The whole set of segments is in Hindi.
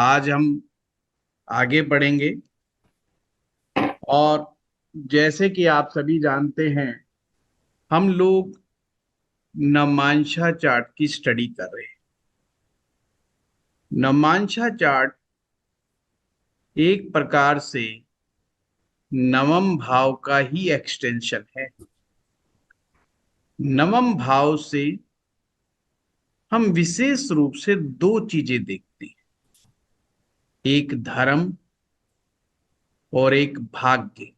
आज हम आगे बढ़ेंगे और जैसे कि आप सभी जानते हैं, हम लोग नमांशा चार्ट की स्टडी कर रहे हैं। नमांशा चार्ट एक प्रकार से नवम भाव का ही एक्सटेंशन है। नवम भाव से हम विशेष रूप से दो चीजें देखते हैं, एक धर्म और एक भाग्य।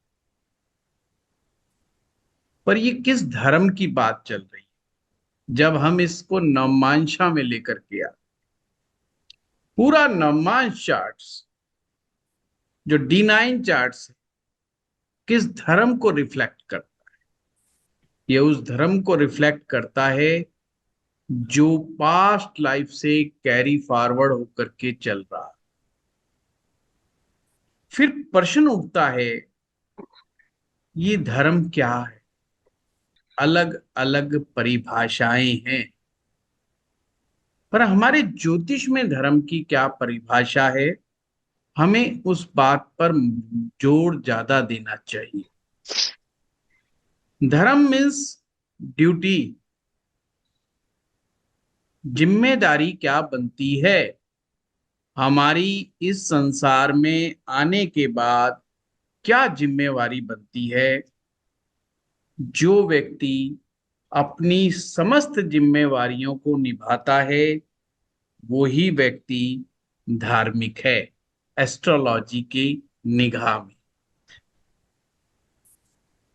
पर ये किस धर्म की बात चल रही है जब हम इसको नवमांशा में लेकर के आए? पूरा नवमांश चार्ट्स जो D9 चार्ट्स है, किस धर्म को रिफ्लेक्ट करता है? ये उस धर्म को रिफ्लेक्ट करता है जो पास्ट लाइफ से कैरी फॉरवर्ड होकर के चल रहा है। फिर प्रश्न उठता है, ये धर्म क्या है? अलग अलग परिभाषाएं हैं, पर हमारे ज्योतिष में धर्म की क्या परिभाषा है? हमें उस बात पर जोर ज्यादा देना चाहिए। धर्म मीन्स ड्यूटी, जिम्मेदारी क्या बनती है हमारी इस संसार में आने के बाद? क्या जिम्मेवारी बनती है? जो व्यक्ति अपनी समस्त जिम्मेवारियों को निभाता है वो ही व्यक्ति धार्मिक है एस्ट्रोलॉजी की निगाह में।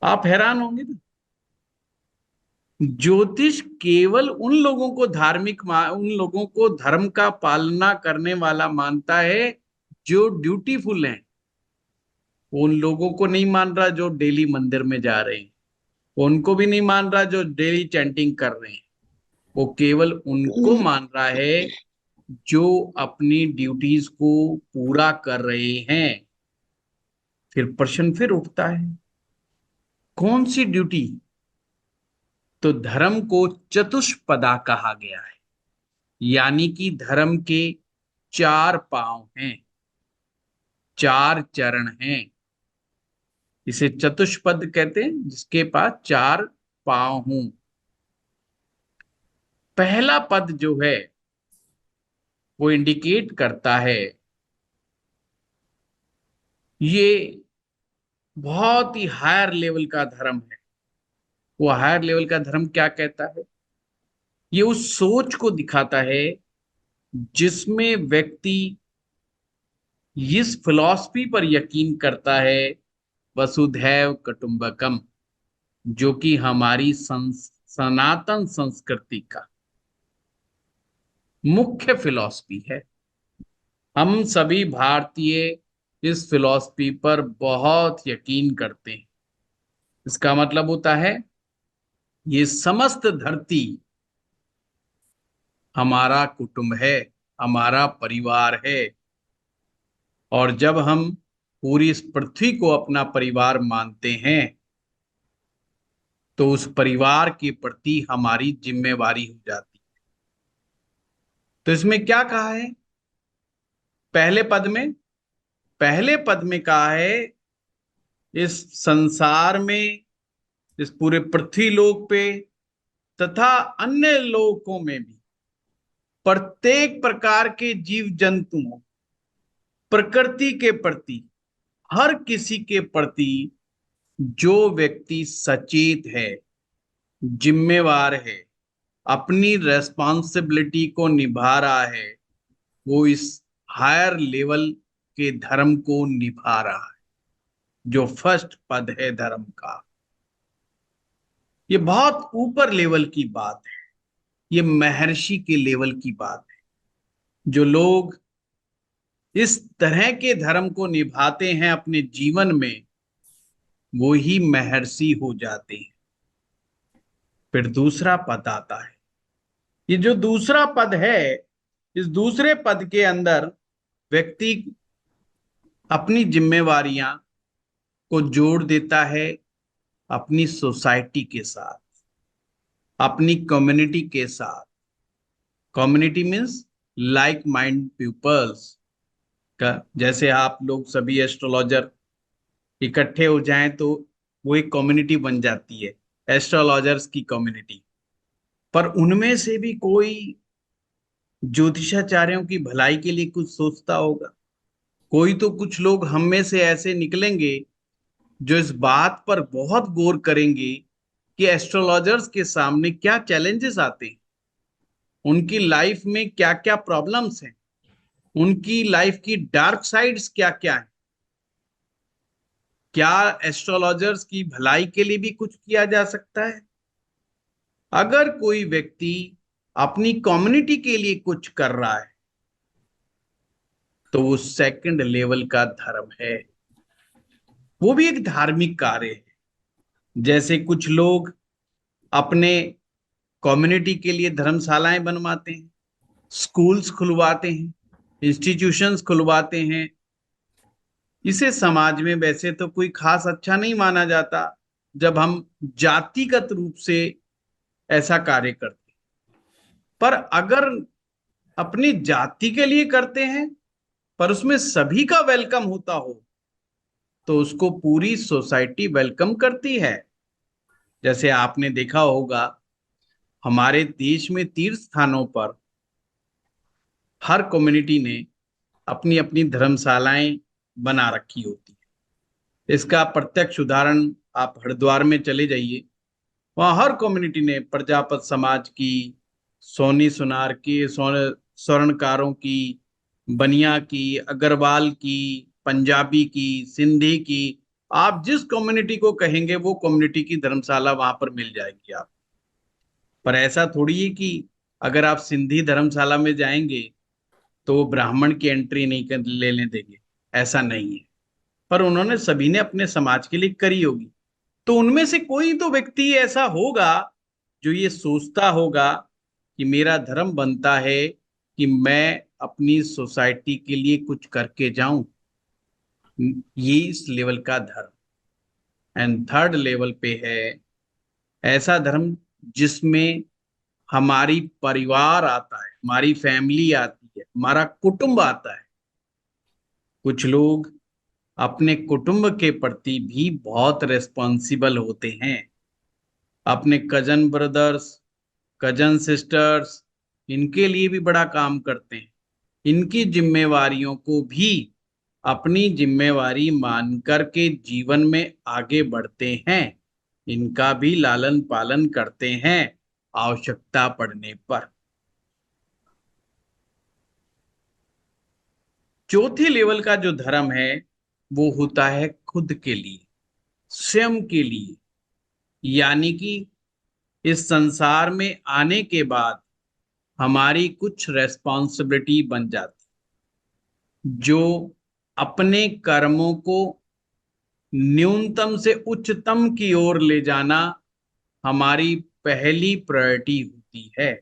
आप हैरान होंगे ना, ज्योतिष केवल उन लोगों को उन लोगों को धर्म का पालना करने वाला मानता है जो ड्यूटीफुल हैं। उन लोगों को नहीं मान रहा जो डेली मंदिर में जा रहे हैं, उनको भी नहीं मान रहा जो डेली चैंटिंग कर रहे हैं। वो केवल उनको मान रहा है जो अपनी ड्यूटीज को पूरा कर रहे हैं। फिर प्रश्न फिर उठता है, कौन सी ड्यूटी? तो धर्म को चतुष्पदा कहा गया है, यानी कि धर्म के चार पांव हैं, चार चरण हैं। इसे चतुष्पद कहते हैं, जिसके पास चार पांव हों। पहला पद जो है वो इंडिकेट करता है, ये बहुत ही हायर लेवल का धर्म है। वो हायर लेवल का धर्म क्या कहता है? ये उस सोच को दिखाता है जिसमें व्यक्ति इस फिलॉसफी पर यकीन करता है, वसुधैव कुटुंबकम, जो कि हमारी सनातन संस्कृति का मुख्य फिलॉसफी है। हम सभी भारतीय इस फिलॉसफी पर बहुत यकीन करते हैं। इसका मतलब होता है ये समस्त धरती हमारा कुटुंब है, हमारा परिवार है। और जब हम पूरी इस पृथ्वी को अपना परिवार मानते हैं तो उस परिवार के प्रति हमारी जिम्मेवारी हो जाती है। तो इसमें क्या कहा है? पहले पद में पहले पद में कहा है, इस संसार में, इस पूरे पृथ्वी लोक पे तथा अन्य लोकों में भी प्रत्येक प्रकार के जीव जंतुओं, प्रकृति के प्रति, हर किसी के प्रति जो व्यक्ति सचेत है, जिम्मेवार है, अपनी रेस्पॉन्सिबिलिटी को निभा रहा है, वो इस हायर लेवल के धर्म को निभा रहा है। जो फर्स्ट पद है धर्म का, ये बहुत ऊपर लेवल की बात है। ये महर्षि के लेवल की बात है। जो लोग इस तरह के धर्म को निभाते हैं अपने जीवन में, वो ही महर्षि हो जाते हैं। फिर दूसरा पद आता है। ये जो दूसरा पद है, इस दूसरे पद के अंदर व्यक्ति अपनी जिम्मेवारियां को जोड़ देता है अपनी सोसाइटी के साथ, अपनी कम्युनिटी के साथ। Community means like mind peoples, का, जैसे आप लोग सभी एस्ट्रोलॉजर इकट्ठे हो जाएं तो वो एक कम्युनिटी बन जाती है, एस्ट्रोलॉजर्स की कम्युनिटी। पर उनमें से भी कोई ज्योतिषाचार्यों की भलाई के लिए कुछ सोचता होगा। कोई तो कुछ लोग हम में से ऐसे निकलेंगे जो इस बात पर बहुत गौर करेंगे कि एस्ट्रोलॉजर्स के सामने क्या चैलेंजेस आते हैं, उनकी लाइफ में क्या क्या प्रॉब्लम्स हैं, उनकी लाइफ की डार्क साइड्स क्या क्या हैं, क्या एस्ट्रोलॉजर्स की भलाई के लिए भी कुछ किया जा सकता है। अगर कोई व्यक्ति अपनी कम्युनिटी के लिए कुछ कर रहा है तो वो सेकंड लेवल का धर्म है, वो भी एक धार्मिक कार्य है। जैसे कुछ लोग अपने कम्युनिटी के लिए धर्मशालाएं बनवाते हैं, स्कूल्स खुलवाते हैं, इंस्टीट्यूशंस खुलवाते हैं। इसे समाज में वैसे तो कोई खास अच्छा नहीं माना जाता जब हम जातिगत रूप से ऐसा कार्य करते हैं। पर अगर अपनी जाति के लिए करते हैं पर उसमें सभी का वेलकम होता हो तो उसको पूरी सोसाइटी वेलकम करती है। जैसे आपने देखा होगा हमारे देश में तीर्थ स्थानों पर हर कम्युनिटी ने अपनी अपनी धर्मशालाएं बना रखी होती है। इसका प्रत्यक्ष उदाहरण आप हरिद्वार में चले जाइए, वहां हर कम्युनिटी ने प्रजापत समाज की, सोनी सुनार की, स्वर्णकारों की, बनिया की, अग्रवाल की, पंजाबी की, सिंधी की, आप जिस कम्युनिटी को कहेंगे वो कम्युनिटी की धर्मशाला वहां पर मिल जाएगी आप। पर ऐसा थोड़ी है कि अगर आप सिंधी धर्मशाला में जाएंगे तो वो ब्राह्मण की एंट्री नहीं लेने देंगे, ऐसा नहीं है। पर उन्होंने सभी ने अपने समाज के लिए करी होगी। तो उनमें से कोई तो व्यक्ति ऐसा होगा जो ये सोचता होगा कि मेरा धर्म बनता है कि मैं अपनी सोसाइटी के लिए कुछ करके जाऊं। ये इस लेवल का धर्म। एंड थर्ड लेवल पे है ऐसा धर्म जिसमें हमारी परिवार आता है, हमारी फैमिली आती है, हमारा कुटुंब आता है। कुछ लोग अपने कुटुंब के प्रति भी बहुत रेस्पॉन्सिबल होते हैं, अपने कजन ब्रदर्स, कजन सिस्टर्स, इनके लिए भी बड़ा काम करते हैं। इनकी जिम्मेवारियों को भी अपनी जिम्मेवारी मान करके जीवन में आगे बढ़ते हैं, इनका भी लालन पालन करते हैं आवश्यकता पड़ने पर। चौथे लेवल का जो धर्म है वो होता है खुद के लिए, स्वयं के लिए। यानी कि इस संसार में आने के बाद हमारी कुछ रेस्पॉन्सिबिलिटी बन जाती, जो अपने कर्मों को न्यूनतम से उच्चतम की ओर ले जाना हमारी पहली प्रायोरिटी होती है।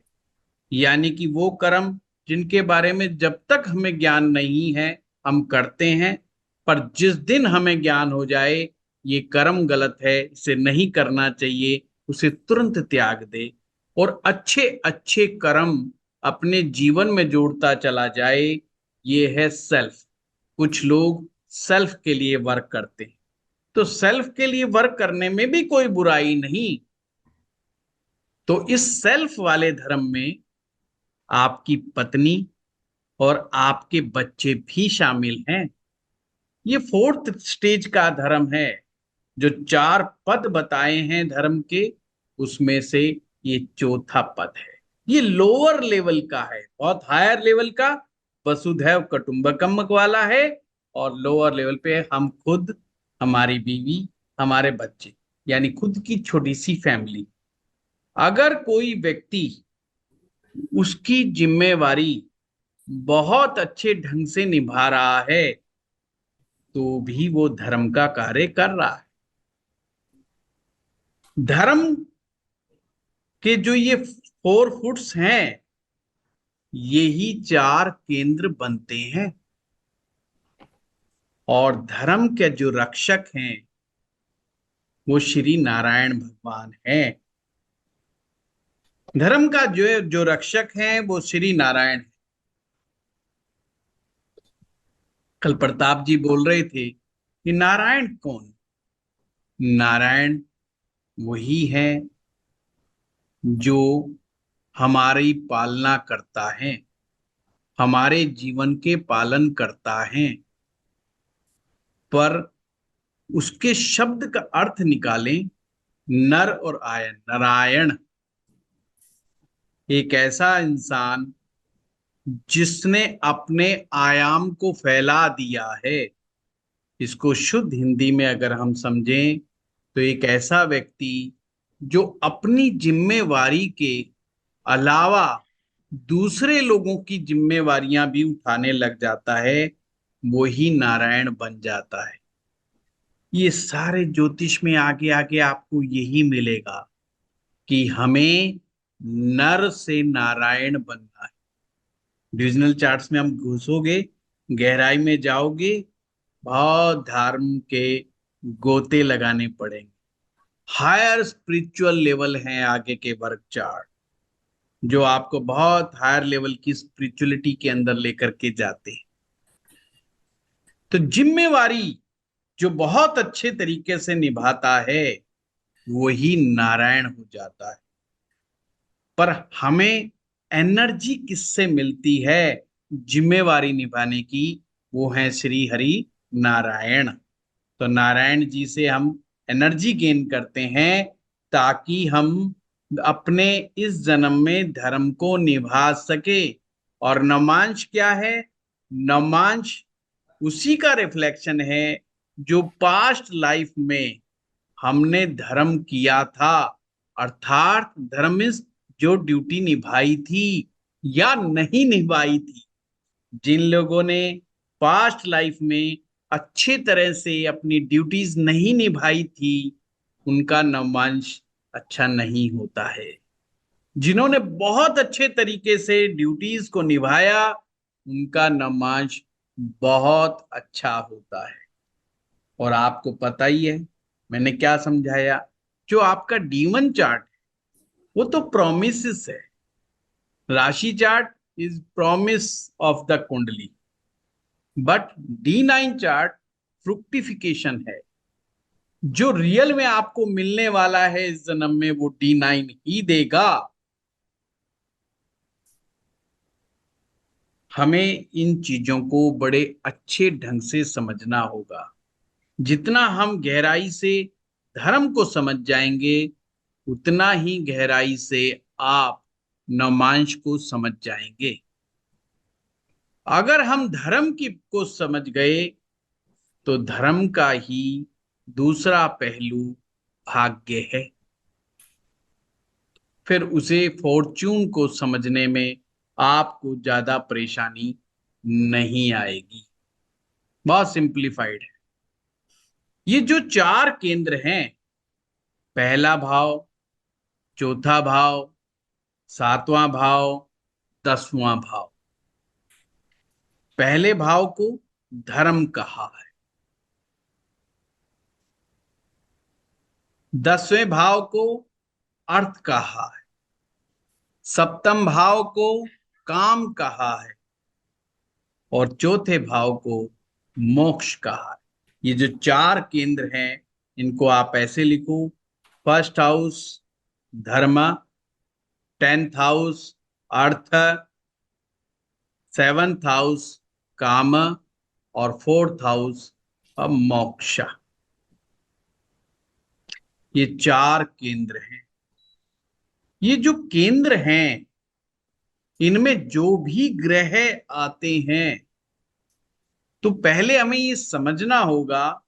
यानी कि वो कर्म जिनके बारे में जब तक हमें ज्ञान नहीं है हम करते हैं, पर जिस दिन हमें ज्ञान हो जाए ये कर्म गलत है, इसे नहीं करना चाहिए, उसे तुरंत त्याग दे और अच्छे अच्छे कर्म अपने जीवन में जोड़ता चला जाए। ये है सेल्फ। कुछ लोग सेल्फ के लिए वर्क करते हैं, तो सेल्फ के लिए वर्क करने में भी कोई बुराई नहीं। तो इस सेल्फ वाले धर्म में आपकी पत्नी और आपके बच्चे भी शामिल हैं। ये फोर्थ स्टेज का धर्म है। जो चार पद बताए हैं धर्म के, उसमें से ये चौथा पद है। ये लोअर लेवल का है, बहुत हायर लेवल का वसुधैव कुटुंबकम वाला है। और लोअर लेवल पे हम खुद, हमारी बीवी, हमारे बच्चे, यानी खुद की छोटी सी फैमिली। अगर कोई व्यक्ति उसकी जिम्मेवारी बहुत अच्छे ढंग से निभा रहा है तो भी वो धर्म का कार्य कर रहा है। धर्म के जो ये फोर फुट्स हैं, यही चार केंद्र बनते हैं। और धर्म के जो रक्षक हैं वो श्री नारायण भगवान हैं। धर्म का जो जो रक्षक हैं वो श्री नारायण है। कल प्रताप जी बोल रहे थे कि नारायण कौन। नारायण वही है जो हमारी पालना करता है, हमारे जीवन के पालन करता है। पर उसके शब्द का अर्थ निकालें, नर और आयन। नारायण एक ऐसा इंसान जिसने अपने आयाम को फैला दिया है। इसको शुद्ध हिंदी में अगर हम समझें तो एक ऐसा व्यक्ति जो अपनी जिम्मेवारी के अलावा दूसरे लोगों की जिम्मेवारियां भी उठाने लग जाता है, वो ही नारायण बन जाता है। ये सारे ज्योतिष में आगे आगे आपको यही मिलेगा कि हमें नर से नारायण बनना है। डिविजनल चार्ट्स में हम घुसोगे, गहराई में जाओगे, बहुत धर्म के गोते लगाने पड़ेंगे। हायर स्पिरिचुअल लेवल है आगे के वर्ग चार्ट, जो आपको बहुत हायर लेवल की स्पिरिचुअलिटी के अंदर लेकर के जाते हैं। तो जिम्मेवारी जो बहुत अच्छे तरीके से निभाता है वही नारायण हो जाता है। पर हमें एनर्जी किससे मिलती है जिम्मेवारी निभाने की? वो है श्री हरि नारायण। तो नारायण जी से हम एनर्जी गेन करते हैं ताकि हम अपने इस जन्म में धर्म को निभा सके। और नमांश क्या है? नमांश उसी का रिफ्लेक्शन है जो पास्ट लाइफ में हमने धर्म किया था, अर्थात धर्मिष्ठ जो ड्यूटी निभाई थी या नहीं निभाई थी। जिन लोगों ने पास्ट लाइफ में अच्छे तरह से अपनी ड्यूटीज नहीं निभाई थी, उनका नवांश अच्छा नहीं होता है। जिन्होंने बहुत अच्छे तरीके से ड्यूटीज को निभाया, उनका नवांश बहुत अच्छा होता है। और आपको पता ही है मैंने क्या समझाया, जो आपका डीवन चार्ट है वो तो प्रोमिस है। राशि chart is promise of the कुंडली, बट D9 चार्ट फ्रुक्टिफिकेशन है। जो रियल में आपको मिलने वाला है इस जन्म में वो D9 ही देगा। हमें इन चीजों को बड़े अच्छे ढंग से समझना होगा। जितना हम गहराई से धर्म को समझ जाएंगे, उतना ही गहराई से आप नमांश को समझ जाएंगे। अगर हम धर्म की को समझ गए तो धर्म का ही दूसरा पहलू भाग्य है। फिर उसे फॉर्च्यून को समझने में आपको ज्यादा परेशानी नहीं आएगी। बहुत सिंप्लीफाइड है। ये जो चार केंद्र हैं, पहला भाव, चौथा भाव, सातवां भाव, 10वां भाव। पहले भाव को धर्म कहा है, 10वें भाव को अर्थ कहा है, सप्तम भाव को काम कहा है और चौथे भाव को मोक्ष कहा है। ये जो चार केंद्र हैं इनको आप ऐसे लिखो: फर्स्ट हाउस धर्म, 10th हाउस अर्थ, 7th हाउस काम और 4th हाउस मोक्ष। ये चार केंद्र हैं। ये जो केंद्र हैं इनमें जो भी ग्रह आते हैं, तो पहले हमें ये समझना होगा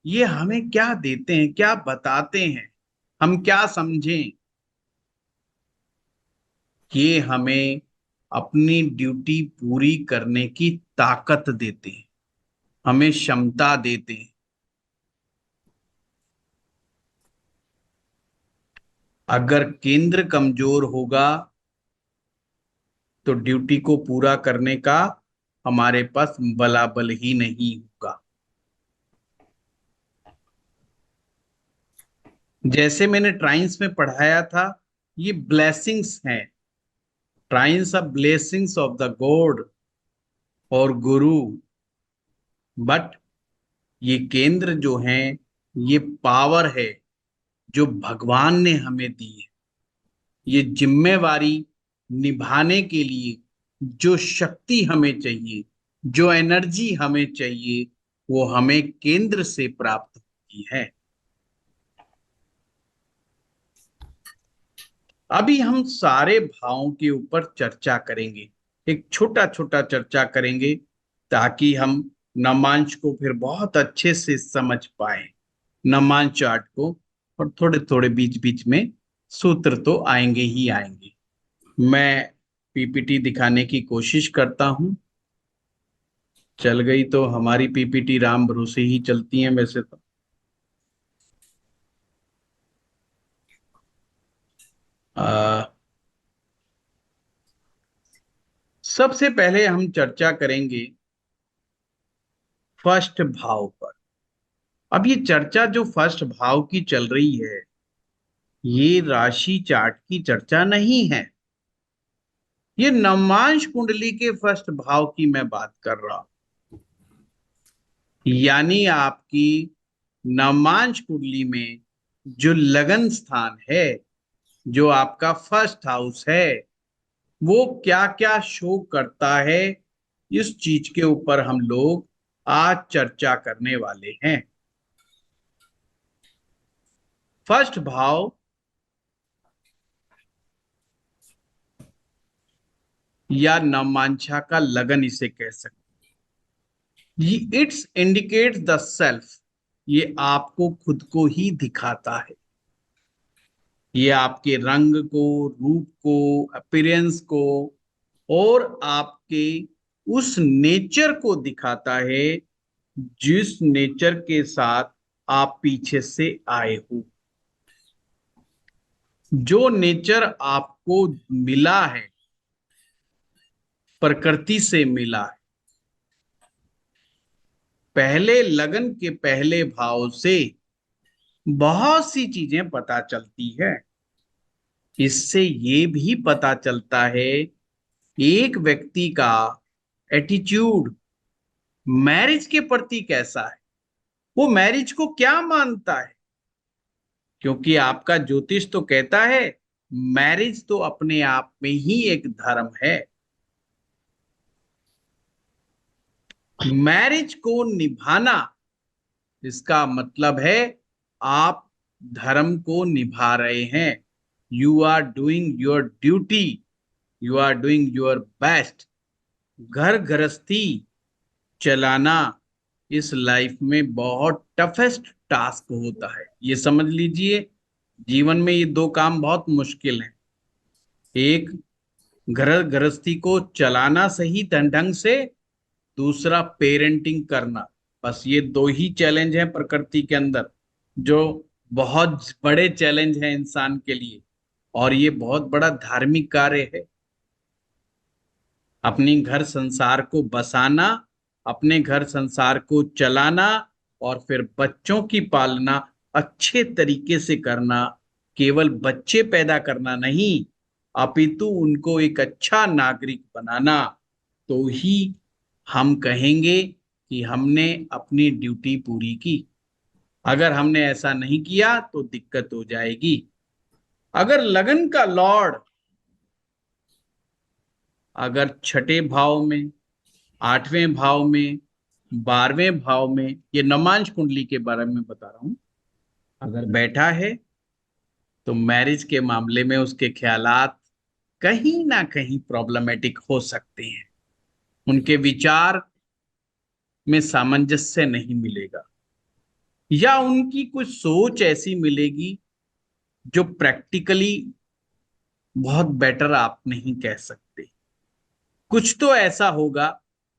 ये हमें क्या देते हैं, क्या बताते हैं, हम क्या समझें। ये हमें अपनी ड्यूटी पूरी करने की ताकत देते हैं, हमें क्षमता देते हैं। अगर केंद्र कमजोर होगा तो ड्यूटी को पूरा करने का हमारे पास बलाबल ही नहीं होगा। जैसे मैंने ट्राइंस में पढ़ाया था, ये ब्लेसिंग्स हैं। Trines of blessings of the god और गुरु। बट ये केंद्र जो है, ये पावर है जो भगवान ने हमें दी है। ये जिम्मेवारी निभाने के लिए जो शक्ति हमें चाहिए, जो एनर्जी हमें चाहिए, वो हमें केंद्र से प्राप्त होती है। अभी हम सारे भावों के ऊपर चर्चा करेंगे, एक छोटा छोटा चर्चा करेंगे, ताकि हम नमांश को फिर बहुत अच्छे से समझ पाए, नमांश चार्ट को। और थोड़े थोड़े बीच बीच में सूत्र तो आएंगे ही आएंगे। मैं पीपीटी दिखाने की कोशिश करता हूं। चल गई तो हमारी पीपीटी राम भरोसे ही चलती है वैसे तो। आ, सबसे पहले हम चर्चा करेंगे फर्स्ट भाव पर। अब ये चर्चा जो फर्स्ट भाव की चल रही है, ये राशि चार्ट की चर्चा नहीं है। ये नवमांश कुंडली के फर्स्ट भाव की मैं बात कर रहा हूं। यानी आपकी नवमांश कुंडली में जो लगन स्थान है, जो आपका फर्स्ट हाउस है, वो क्या क्या शो करता है, इस चीज के ऊपर हम लोग आज चर्चा करने वाले हैं। फर्स्ट भाव या नवमांशा का लगन इसे कह सकते, इट्स इंडिकेट्स द सेल्फ। ये आपको खुद को ही दिखाता है। ये आपके रंग को, रूप को, अपीयरेंस को, और आपके उस नेचर को दिखाता है जिस नेचर के साथ आप पीछे से आए हो। जो नेचर आपको मिला है, प्रकृति से मिला है। पहले लगन के पहले भाव से बहुत सी चीजें पता चलती है। इससे ये भी पता चलता है एक व्यक्ति का एटीट्यूड मैरिज के प्रति कैसा है, वो मैरिज को क्या मानता है। क्योंकि आपका ज्योतिष तो कहता है मैरिज तो अपने आप में ही एक धर्म है। मैरिज को निभाना, इसका मतलब है आप धर्म को निभा रहे हैं। You are doing your duty, you are doing your best. घर गृहस्थी चलाना इस लाइफ में बहुत टफेस्ट टास्क होता है। ये समझ लीजिए, जीवन में ये दो काम बहुत मुश्किल हैं। एक, घर गृहस्थी को चलाना सही ढंग से, दूसरा पेरेंटिंग करना। बस ये दो ही चैलेंज हैं प्रकृति के अंदर, जो बहुत बड़े चैलेंज हैं इंसान के लिए। और ये बहुत बड़ा धार्मिक कार्य है, अपनी घर संसार को बसाना, अपने घर संसार को चलाना, और फिर बच्चों की पालना अच्छे तरीके से करना। केवल बच्चे पैदा करना नहीं, अपितु उनको एक अच्छा नागरिक बनाना। तो ही हम कहेंगे कि हमने अपनी ड्यूटी पूरी की। अगर हमने ऐसा नहीं किया तो दिक्कत हो जाएगी। अगर लगन का लॉर्ड अगर छठे भाव में, आठवें भाव में, 12वें भाव में, ये नमांश कुंडली के बारे में बता रहा हूं, अगर बैठा है, तो मैरिज के मामले में उसके ख्यालात कहीं ना कहीं प्रॉब्लमेटिक हो सकते हैं। उनके विचार में सामंजस्य नहीं मिलेगा, या उनकी कुछ सोच ऐसी मिलेगी जो प्रैक्टिकली बहुत बेटर आप नहीं कह सकते। कुछ तो ऐसा होगा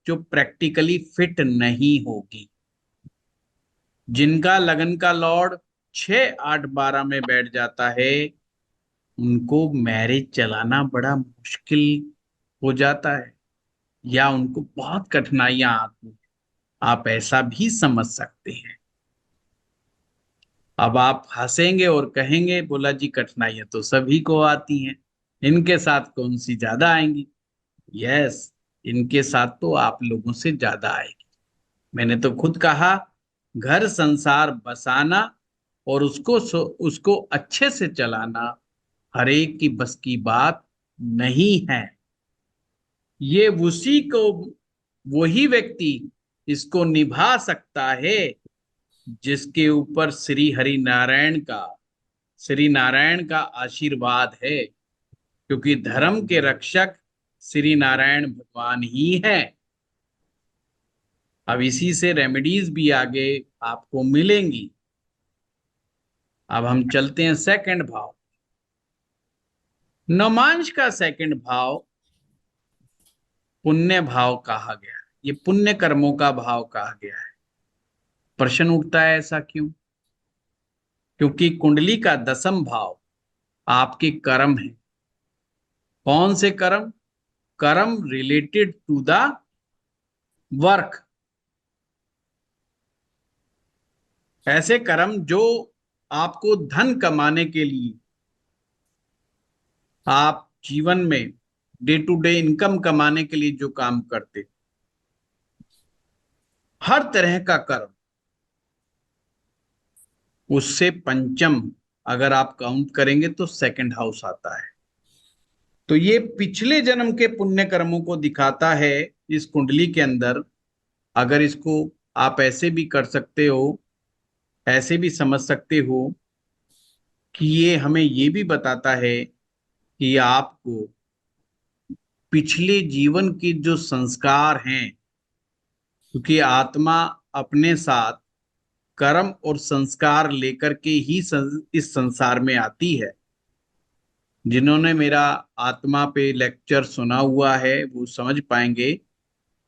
जो प्रैक्टिकली फिट नहीं होगी। जिनका लगन का लॉर्ड 6, 8, 12 में बैठ जाता है, उनको मैरिज चलाना बड़ा मुश्किल हो जाता है, या उनको बहुत कठिनाइयां आती हैं। आप ऐसा भी समझ सकते हैं। अब आप हंसेंगे और कहेंगे, बोला जी कठिनाइयां तो सभी को आती हैं, इनके साथ कौन सी ज्यादा आएंगी। यस, इनके साथ तो आप लोगों से ज्यादा आएगी। मैंने तो खुद कहा, घर संसार बसाना और उसको अच्छे से चलाना हर एक की बस की बात नहीं है। ये उसी को वही व्यक्ति इसको निभा सकता है जिसके ऊपर श्री नारायण का आशीर्वाद है, क्योंकि धर्म के रक्षक श्री नारायण भगवान ही हैं। अब इसी से रेमेडीज भी आगे आपको मिलेंगी। अब हम चलते हैं सेकंड भाव। नौमांश का सेकंड भाव पुण्य भाव कहा गया है। ये पुण्य कर्मों का भाव कहा गया है। प्रश्न उठता है ऐसा क्यों? क्योंकि कुंडली का दसम भाव आपके कर्म है। कौन से कर्म? कर्म रिलेटेड टू द वर्क। ऐसे कर्म जो आपको धन कमाने के लिए, आप जीवन में डे टू डे इनकम कमाने के लिए जो काम करते, हर तरह का कर्म, उससे पंचम अगर आप काउंट करेंगे तो सेकंड हाउस आता है। तो ये पिछले जन्म के पुण्य कर्मों को दिखाता है इस कुंडली के अंदर। अगर इसको आप ऐसे भी कर सकते हो, ऐसे भी समझ सकते हो कि ये हमें ये भी बताता है कि आपको पिछले जीवन के जो संस्कार हैं, क्योंकि आत्मा अपने साथ कर्म और संस्कार लेकर के ही इस संसार में आती है। जिन्होंने मेरा आत्मा पे लेक्चर सुना हुआ है वो समझ पाएंगे।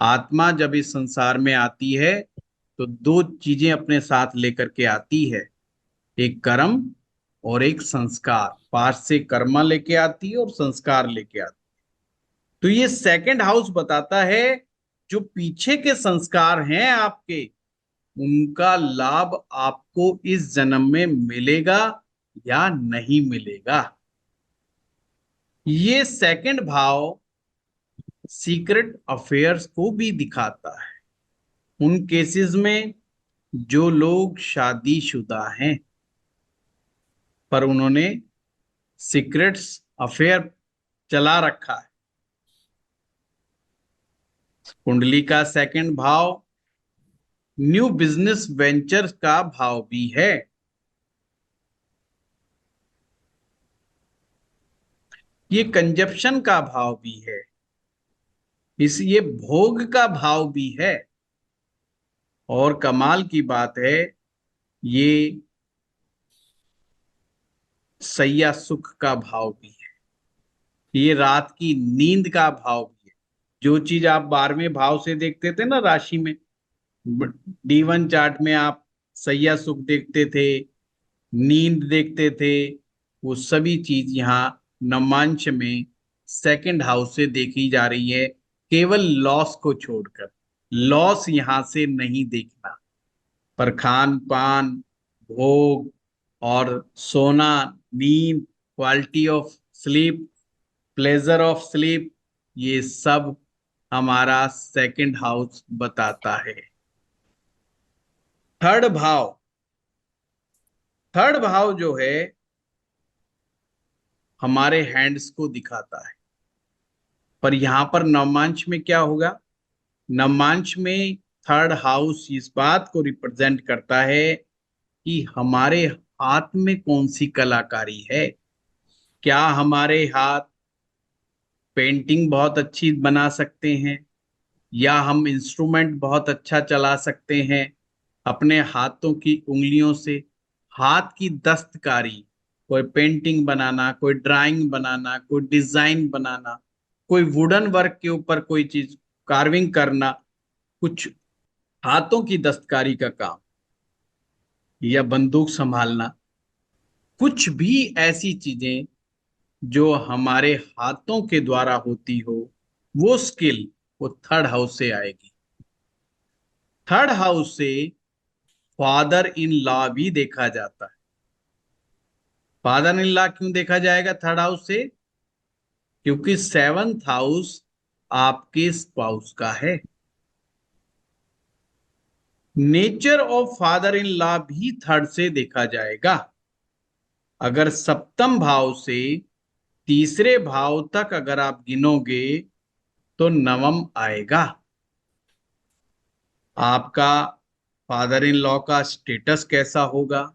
आत्मा जब इस संसार में आती है तो दो चीजें अपने साथ लेकर के आती है, एक कर्म और एक संस्कार। पास से कर्मा लेके आती है और संस्कार लेके आती है। तो ये सेकंड हाउस बताता है जो पीछे के संस्कार हैं आपके, उनका लाभ आपको इस जन्म में मिलेगा या नहीं मिलेगा। ये सेकंड भाव सीक्रेट अफेयर्स को भी दिखाता है। उन केसेस में जो लोग शादीशुदा हैं पर उन्होंने सीक्रेट्स अफेयर चला रखा है। कुंडली का सेकंड भाव न्यू बिजनेस वेंचर का भाव भी है। ये कंजप्शन का भाव भी है। ये भोग का भाव भी है। और कमाल की बात है, ये सैया सुख का भाव भी है। ये रात की नींद का भाव भी है। जो चीज आप 12वें भाव से देखते थे ना राशि में, D1 चार्ट में आप सैया सुख देखते थे, नींद देखते थे, वो सभी चीज यहाँ नवमांश में सेकंड हाउस से देखी जा रही है। केवल लॉस को छोड़कर, लॉस यहां से नहीं देखना, पर खान पान, भोग और सोना, नींद, quality of sleep, pleasure of sleep, ये सब हमारा सेकंड हाउस बताता है। थर्ड भाव, थर्ड भाव जो है हमारे हैंड्स को दिखाता है। पर यहां पर नवमांश में क्या होगा? नवमांश में थर्ड हाउस इस बात को रिप्रेजेंट करता है कि हमारे हाथ में कौन सी कलाकारी है। क्या हमारे हाथ पेंटिंग बहुत अच्छी बना सकते हैं, या हम इंस्ट्रूमेंट बहुत अच्छा चला सकते हैं अपने हाथों की उंगलियों से। हाथ की दस्तकारी, कोई पेंटिंग बनाना, कोई ड्राइंग बनाना, कोई डिजाइन बनाना, कोई वुडन वर्क के ऊपर कोई चीज कार्विंग करना, कुछ हाथों की दस्तकारी का काम, या बंदूक संभालना, कुछ भी ऐसी चीजें जो हमारे हाथों के द्वारा होती हो, वो स्किल वो थर्ड हाउस से आएगी। थर्ड हाउस से फादर इन लॉ भी देखा जाता है। फादर इन लॉ क्यों देखा जाएगा थर्ड हाउस से? क्योंकि सेवंथ हाउस आपके स्पाउस का है। Nature of father in law भी थर्ड से देखा जाएगा। अगर सप्तम भाव से तीसरे भाव तक अगर आप गिनोगे तो नवम आएगा। आपका फादर इन लॉ का स्टेटस कैसा होगा,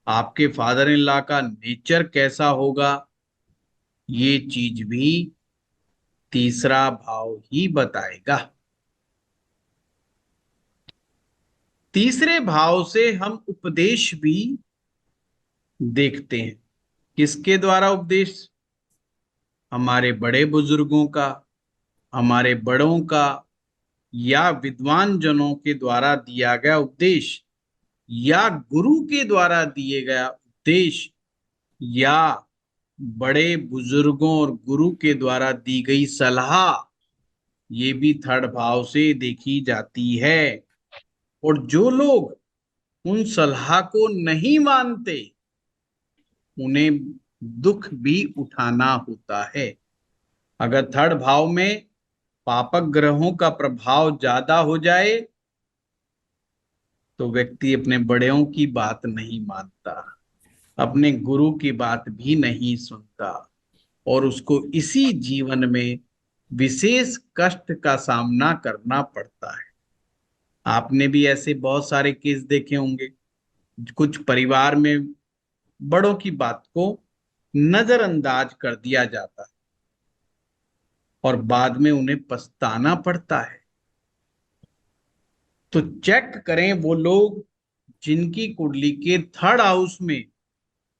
आपके फादर इन लॉ का नेचर कैसा होगा, ये चीज भी तीसरा भाव ही बताएगा। तीसरे भाव से हम उपदेश भी देखते हैं। किसके द्वारा उपदेश? हमारे बड़े बुजुर्गों का, हमारे बड़ों का, या विद्वान जनों के द्वारा दिया गया उपदेश, या गुरु के द्वारा दिए गया उपदेश, या बड़े बुजुर्गों और गुरु के द्वारा दी गई सलाह, ये भी थर्ड भाव से देखी जाती है। और जो लोग उन सलाह को नहीं मानते उन्हें दुख भी उठाना होता है। अगर थर्ड भाव में पापक ग्रहों का प्रभाव ज्यादा हो जाए तो व्यक्ति अपने बड़ों की बात नहीं मानता, अपने गुरु की बात भी नहीं सुनता, और उसको इसी जीवन में विशेष कष्ट का सामना करना पड़ता है। आपने भी ऐसे बहुत सारे केस देखे होंगे। कुछ परिवार में बड़ों की बात को नजरअंदाज कर दिया जाता है और बाद में उन्हें पछताना पड़ता है। तो चेक करें वो लोग जिनकी कुंडली के थर्ड हाउस में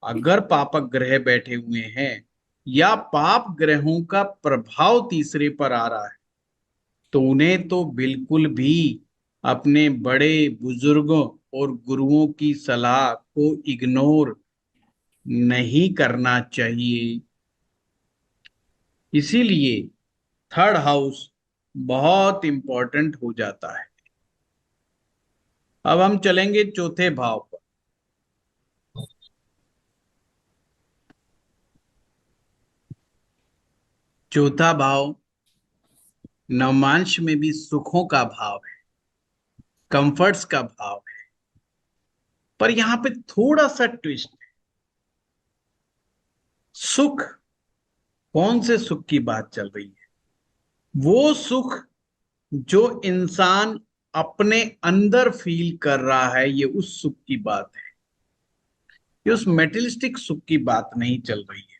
अगर पापक ग्रह बैठे हुए हैं या पाप ग्रहों का प्रभाव तीसरे पर आ रहा है तो उन्हें तो बिल्कुल भी अपने बड़े बुजुर्गों और गुरुओं की सलाह को इग्नोर नहीं करना चाहिए। इसीलिए थर्ड हाउस बहुत इंपॉर्टेंट हो जाता है। अब हम चलेंगे चौथे भाव पर। चौथा भाव नवमांश में भी सुखों का भाव है, कंफर्ट्स का भाव है। पर यहां पे थोड़ा सा ट्विस्ट है। सुख, कौन से सुख की बात चल रही है? वो सुख जो इंसान अपने अंदर फील कर रहा है, ये उस सुख की बात है। ये उस मेटेरियलिस्टिक सुख की बात नहीं चल रही है।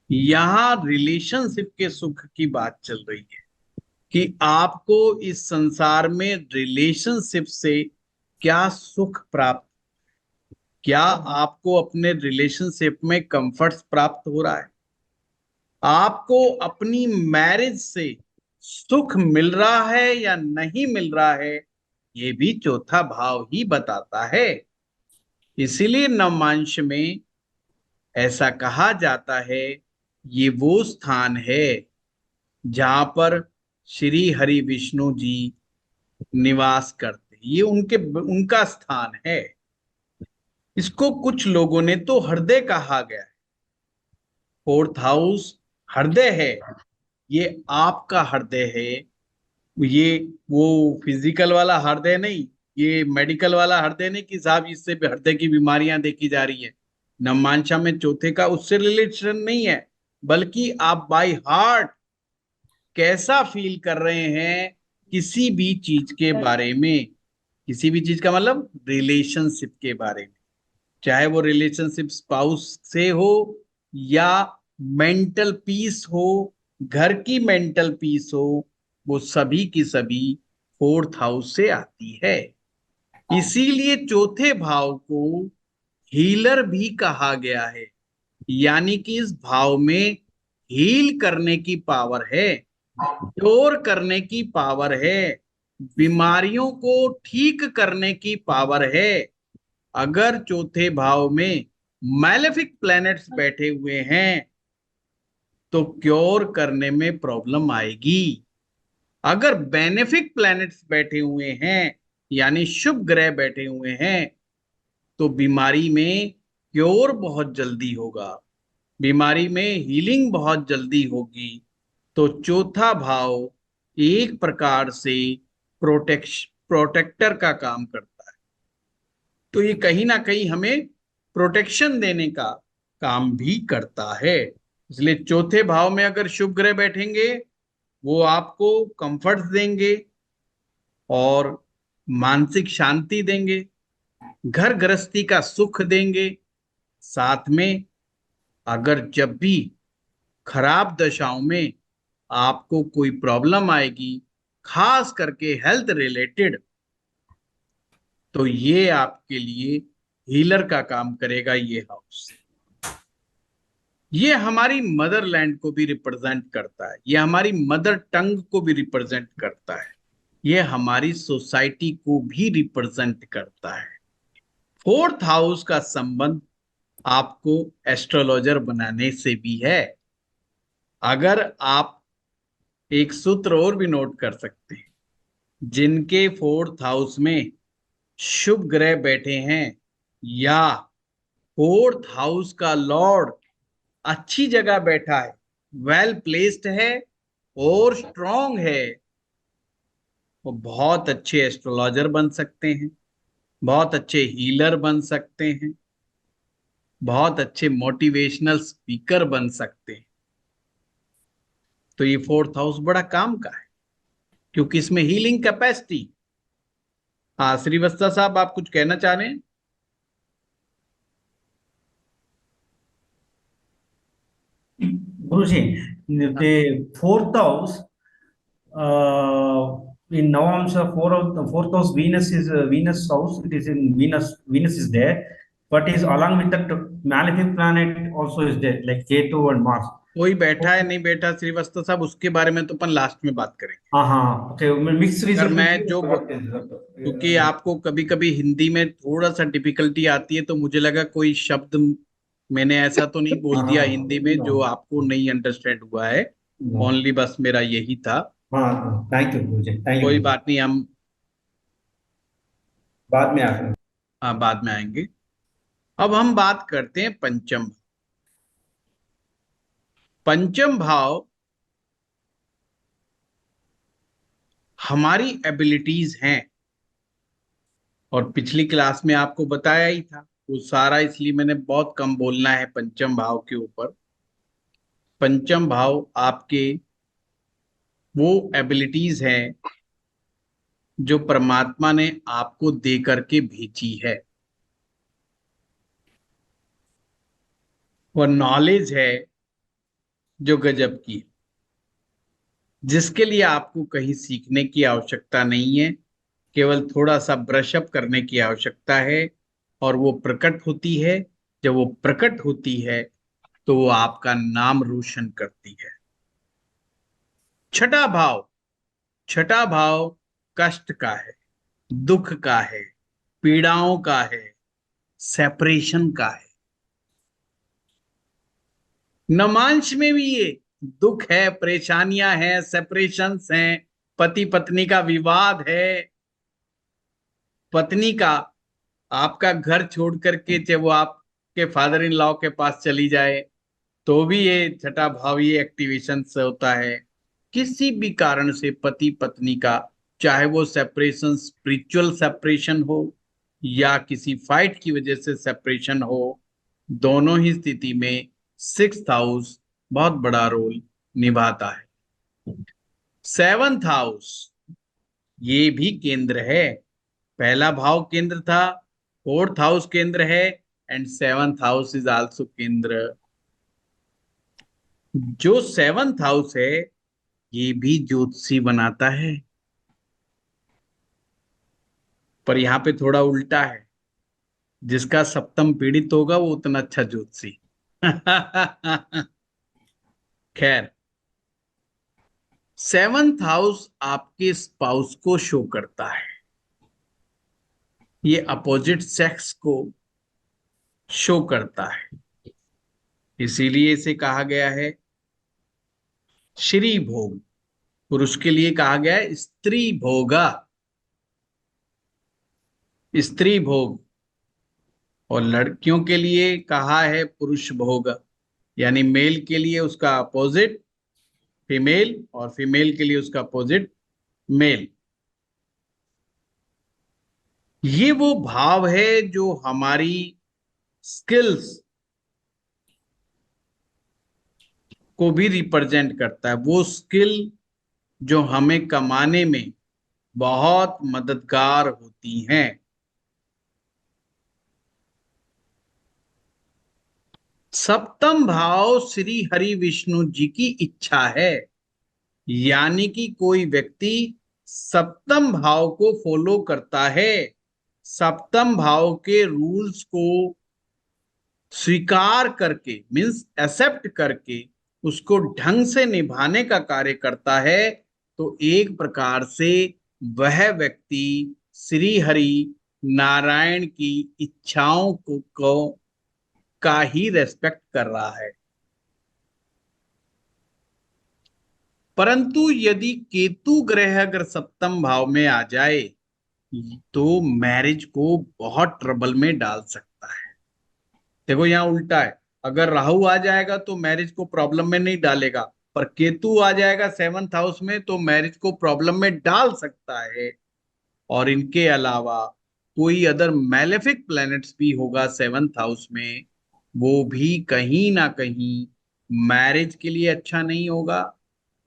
यहां रिलेशनशिप के सुख की बात चल रही है कि आपको इस संसार में रिलेशनशिप से क्या सुख प्राप्त, क्या आपको अपने रिलेशनशिप में कंफर्ट प्राप्त हो रहा है, आपको अपनी मैरिज से सुख मिल रहा है या नहीं मिल रहा है, ये भी चौथा भाव ही बताता है। इसीलिए नवमांश में ऐसा कहा जाता है ये वो स्थान है जहां पर श्री हरि विष्णु जी निवास करते हैं। ये उनका स्थान है। इसको कुछ लोगों ने तो हृदय कहा गया है। फोर्थ हाउस हृदय है, ये आपका हृदय है। ये वो फिजिकल वाला हृदय नहीं, ये मेडिकल वाला हृदय नहीं कि साहब इससे हृदय की बीमारियां देखी जा रही है। नवमांशा में चौथे का उससे रिलेशन नहीं है, बल्कि आप बाय हार्ट कैसा फील कर रहे हैं किसी भी चीज के बारे में। किसी भी चीज का मतलब रिलेशनशिप के बारे में, चाहे वो रिलेशनशिप स्पाउस से हो या मेंटल पीस हो, घर की मेंटल पीस हो, वो सभी की सभी फोर्थ हाउस से आती है। इसीलिए चौथे भाव को हीलर भी कहा गया है। यानी कि इस भाव में हील करने की पावर है, क्योर करने की पावर है, बीमारियों को ठीक करने की पावर है। अगर चौथे भाव में मैलेफिक प्लैनेट्स बैठे हुए हैं तो क्योर करने में प्रॉब्लम आएगी। अगर बेनिफिक प्लैनेट्स बैठे हुए हैं यानी शुभ ग्रह बैठे हुए हैं तो बीमारी में क्योर बहुत जल्दी होगा, बीमारी में हीलिंग बहुत जल्दी होगी। तो चौथा भाव एक प्रकार से प्रोटेक्टर का काम करता है। तो ये कहीं ना कहीं हमें प्रोटेक्शन देने का काम भी करता है। इसलिए चौथे भाव में अगर शुभ ग्रह बैठेंगे वो आपको कंफर्ट देंगे और मानसिक शांति देंगे, घर गृहस्थी का सुख देंगे। साथ में अगर जब भी खराब दशाओं में आपको कोई प्रॉब्लम आएगी, खास करके हेल्थ रिलेटेड, तो ये आपके लिए हीलर का काम करेगा ये हाउस। ये हमारी मदरलैंड को भी रिप्रेजेंट करता है, ये हमारी मदर टंग को भी रिप्रेजेंट करता है, ये हमारी सोसाइटी को भी रिप्रेजेंट करता है। फोर्थ हाउस का संबंध आपको एस्ट्रोलॉजर बनाने से भी है। अगर आप एक सूत्र और भी नोट कर सकते हैं, जिनके फोर्थ हाउस में शुभ ग्रह बैठे हैं या फोर्थ हाउस का लॉर्ड अच्छी जगह बैठा है, वेल प्लेस्ड है और स्ट्रांग है, वो बहुत अच्छे एस्ट्रोलॉजर बन सकते हैं, बहुत अच्छे हीलर बन सकते हैं, बहुत अच्छे मोटिवेशनल स्पीकर बन सकते हैं। तो ये फोर्थ हाउस बड़ा काम का है क्योंकि इसमें हीलिंग कैपेसिटी। हाँ श्रीवत्सा साहब, आप कुछ कहना चाह रहे हैं? Guruji, हाँ, the fourth house in Navamsa, fourth house Venus is Venus house. It is in Venus. Venus is there, but is along with that malefic planet also is there, like Ketu and Mars. कोई बैठा है नहीं बैठा श्रीवत्सा साहब, उसके बारे में तो अपन लास्ट में बात करेंगे। हाँ हाँ, okay, mixed अगर result मैं जो correct is क्योंकि आपको कभी कभी हिंदी में थोड़ा सा डिफिकल्टी आती है, तो मुझे लगा कोई शब्द मैंने ऐसा तो नहीं बोल हाँ दिया हिंदी में जो हाँ आपको नहीं अंडरस्टैंड हुआ है। ओनली बस मेरा यही था। हाँ, thank you Guruji, thank you कोई गुरुजी। बात नहीं, हम बाद में आते हैं। बाद में आएंगे। अब हम बात करते हैं पंचम भाव। पंचम भाव हमारी एबिलिटीज हैं, और पिछली क्लास में आपको बताया ही था वो सारा, इसलिए मैंने बहुत कम बोलना है पंचम भाव के ऊपर। पंचम भाव आपके वो एबिलिटीज हैं जो परमात्मा ने आपको दे करके भेजी है, वो नॉलेज है जो गजब की है, जिसके लिए आपको कहीं सीखने की आवश्यकता नहीं है, केवल थोड़ा सा ब्रशअप करने की आवश्यकता है, और वो प्रकट होती है। जब वो प्रकट होती है तो वो आपका नाम रोशन करती है। छठा भाव, छठा भाव कष्ट का है, दुख का है, पीड़ाओं का है, सेपरेशन का है। नमांश में भी ये दुख है, परेशानियां हैं, सेपरेशंस हैं, पति पत्नी का विवाद है, पत्नी का आपका घर छोड़ करके चाहे वो आपके फादर इन लॉ के पास चली जाए, तो भी ये छठा भाव ये एक्टिवेशन से होता है। किसी भी कारण से पति पत्नी का, चाहे वो सेपरेशन स्पिरिचुअल सेपरेशन हो या किसी फाइट की वजह से सेपरेशन हो, दोनों ही स्थिति में सिक्स्थ हाउस बहुत बड़ा रोल निभाता है। सेवंथ हाउस ये भी केंद्र है, पहला भाव केंद्र था, फोर्थ हाउस केंद्र है, and seventh house is also केंद्र। जो सेवंथ हाउस है ये भी ज्योतिषी बनाता है, पर यहाँ पे थोड़ा उल्टा है, जिसका सप्तम पीड़ित होगा वो उतना अच्छा ज्योतिषी। खैर, सेवंथ हाउस आपके स्पाउस को शो करता है, ये अपोजिट सेक्स को शो करता है, इसीलिए इसे कहा गया है श्री भोग। पुरुष के लिए कहा गया है स्त्री भोगा, स्त्री भोग, और लड़कियों के लिए कहा है पुरुष भोग, यानी मेल के लिए उसका अपोजिट फीमेल और फीमेल के लिए उसका अपोजिट मेल। ये वो भाव है जो हमारी स्किल्स को भी रिप्रेजेंट करता है, वो स्किल जो हमें कमाने में बहुत मददगार होती हैं। सप्तम भाव श्री हरि विष्णु जी की इच्छा है, यानी कि कोई व्यक्ति सप्तम भाव को फॉलो करता है, सप्तम भाव के रूल्स को स्वीकार करके, मीन्स एक्सेप्ट करके उसको ढंग से निभाने का कार्य करता है, तो एक प्रकार से वह व्यक्ति श्री हरि नारायण की इच्छाओं को का ही रेस्पेक्ट कर रहा है। परंतु यदि केतु ग्रह अगर सप्तम भाव में आ जाए तो मैरिज को बहुत ट्रबल में डाल सकता है। देखो यहाँ उल्टा है, अगर राहु आ जाएगा तो मैरिज को प्रॉब्लम में नहीं डालेगा, पर केतु आ जाएगा सेवंथ हाउस में तो मैरिज को प्रॉब्लम में डाल सकता है। और इनके अलावा कोई अदर मैलेफिक प्लैनेट्स भी होगा सेवंथ हाउस में, वो भी कहीं ना कहीं मैरिज के लिए अच्छा नहीं होगा,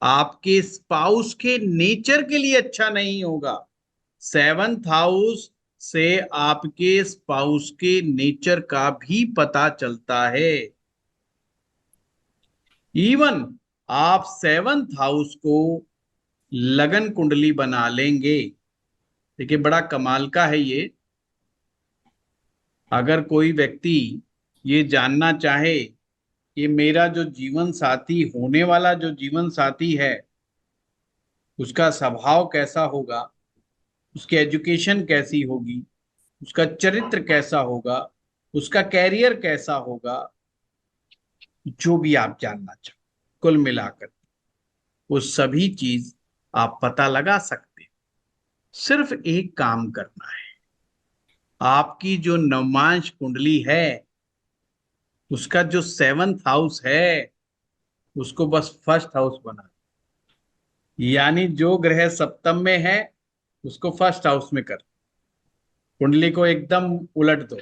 आपके स्पाउस के नेचर के लिए अच्छा नहीं होगा। सेवंथ हाउस से आपके स्पाउस के नेचर का भी पता चलता है। इवन आप सेवंथ हाउस को लगन कुंडली बना लेंगे। देखिए बड़ा कमाल का है ये। अगर कोई व्यक्ति ये जानना चाहे कि मेरा जो जीवन साथी, होने वाला जो जीवन साथी है, उसका स्वभाव कैसा होगा, उसकी एजुकेशन कैसी होगी, उसका चरित्र कैसा होगा, उसका कैरियर कैसा होगा, जो भी आप जानना चाहो कुल मिलाकर वो सभी चीज आप पता लगा सकते हैं। सिर्फ एक काम करना है, आपकी जो नवमांश कुंडली है उसका जो सेवंथ हाउस है उसको बस फर्स्ट हाउस बना, यानी जो ग्रह सप्तम में है उसको फर्स्ट हाउस में कर, कुंडली को एकदम उलट दो,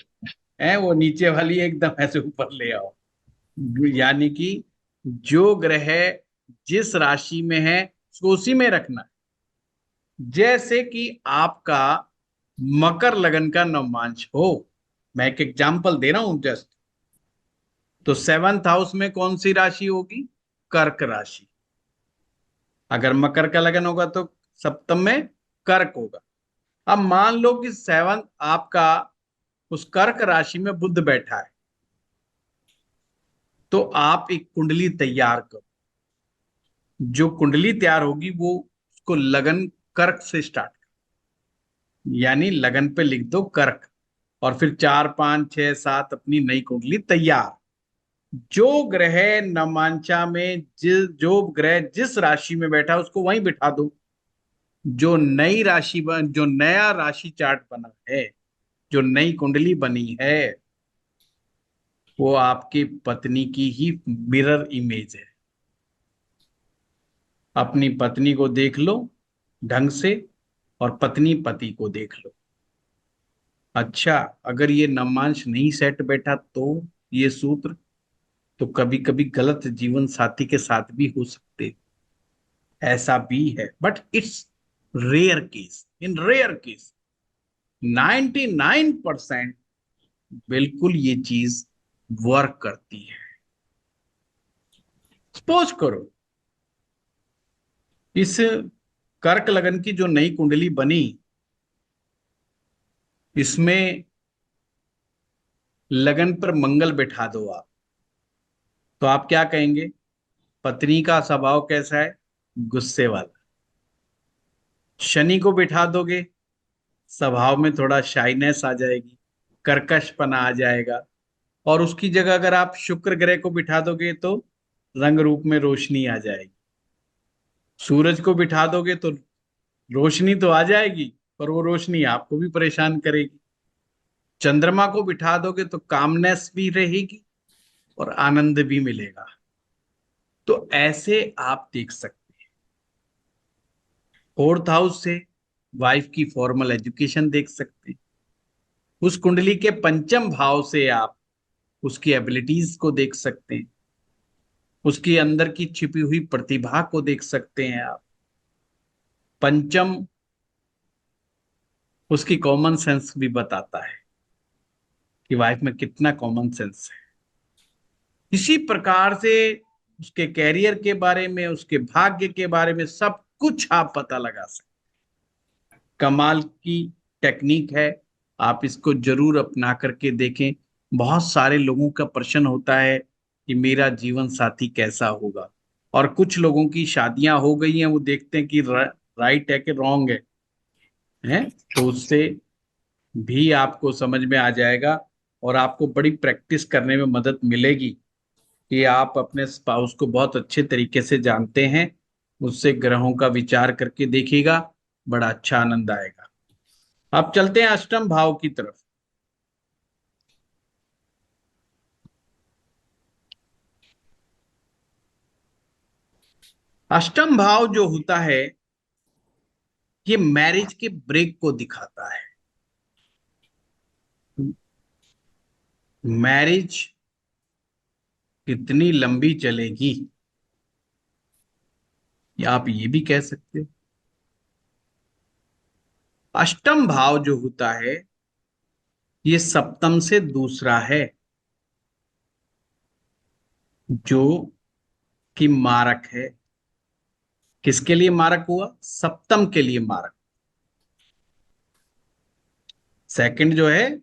है वो नीचे वाली एकदम ऐसे ऊपर ले आओ। यानी कि जो ग्रह जिस राशि में है उसको उसी में रखना है। जैसे कि आपका मकर लगन का नवमांश हो, मैं एक एग्जांपल दे रहा हूं जस्ट, तो सेवंथ हाउस में कौन सी राशि होगी? कर्क राशि। अगर मकर का लगन होगा तो सप्तम में कर्क होगा। अब मान लो कि सेवंथ आपका उस कर्क राशि में बुध बैठा है, तो आप एक कुंडली तैयार करो। जो कुंडली तैयार होगी वो उसको लगन कर्क से स्टार्ट, यानी लगन पे लिख दो कर्क, और फिर 4 5 6 7 अपनी नई कुंडली तैयार। जो ग्रह नमांचा में जो ग्रह जिस राशि में बैठा है उसको वहीं बिठा दो। जो नई राशि जो नया राशि चार्ट बना है, जो नई कुंडली बनी है, वो आपकी पत्नी की ही मिरर इमेज है। अपनी पत्नी को देख लो ढंग से और पत्नी पति को देख लो। अच्छा, अगर ये नमांश नहीं सेट बैठा तो ये सूत्र, तो कभी कभी गलत जीवन साथी के साथ भी हो सकते, ऐसा भी है, but it's rare case. In rare case 99% बिल्कुल ये चीज वर्क करती है। सपोज करो इस कर्क लगन की जो नई कुंडली बनी, इसमें लगन पर मंगल बैठा दो आप, तो आप क्या कहेंगे? पत्नी का स्वभाव कैसा है? गुस्से वाला। शनि को बिठा दोगे, स्वभाव में थोड़ा शाइनेस आ जाएगी, कर्कशपना आ जाएगा। और उसकी जगह अगर आप शुक्र ग्रह को बिठा दोगे तो रंग रूप में रोशनी आ जाएगी। सूरज को बिठा दोगे तो रोशनी तो आ जाएगी, पर वो रोशनी आपको भी परेशान करेगी। चंद्रमा को बिठा दोगे तो कामनेस भी रहेगी और आनंद भी मिलेगा। तो ऐसे आप देख सकते हैं। फोर्थ हाउस से वाइफ की फॉर्मल एजुकेशन देख सकते हैं। उस कुंडली के पंचम भाव से आप उसकी एबिलिटीज को देख सकते हैं, उसकी अंदर की छिपी हुई प्रतिभा को देख सकते हैं आप। पंचम उसकी कॉमन सेंस भी बताता है कि वाइफ में कितना कॉमन सेंस है। इसी प्रकार से उसके कैरियर के बारे में, उसके भाग्य के बारे में सब कुछ आप पता लगा सकते। कमाल की टेक्निक है, आप इसको जरूर अपना करके देखें। बहुत सारे लोगों का प्रश्न होता है कि मेरा जीवन साथी कैसा होगा, और कुछ लोगों की शादियां हो गई हैं, वो देखते हैं कि राइट है कि रॉन्ग है, तो उससे भी आपको समझ में आ जाएगा और आपको बड़ी प्रैक्टिस करने में मदद मिलेगी कि आप अपने स्पाउस को बहुत अच्छे तरीके से जानते हैं। उससे ग्रहों का विचार करके देखिएगा, बड़ा अच्छा आनंद आएगा। अब चलते हैं अष्टम भाव की तरफ। अष्टम भाव जो होता है, ये मैरिज के ब्रेक को दिखाता है। मैरिज कितनी लंबी चलेगी, या आप ये भी कह सकते हो। अष्टम भाव जो होता है, ये सप्तम से दूसरा है, जो कि मारक है। किसके लिए मारक हुआ? सप्तम के लिए मारक। सेकंड जो है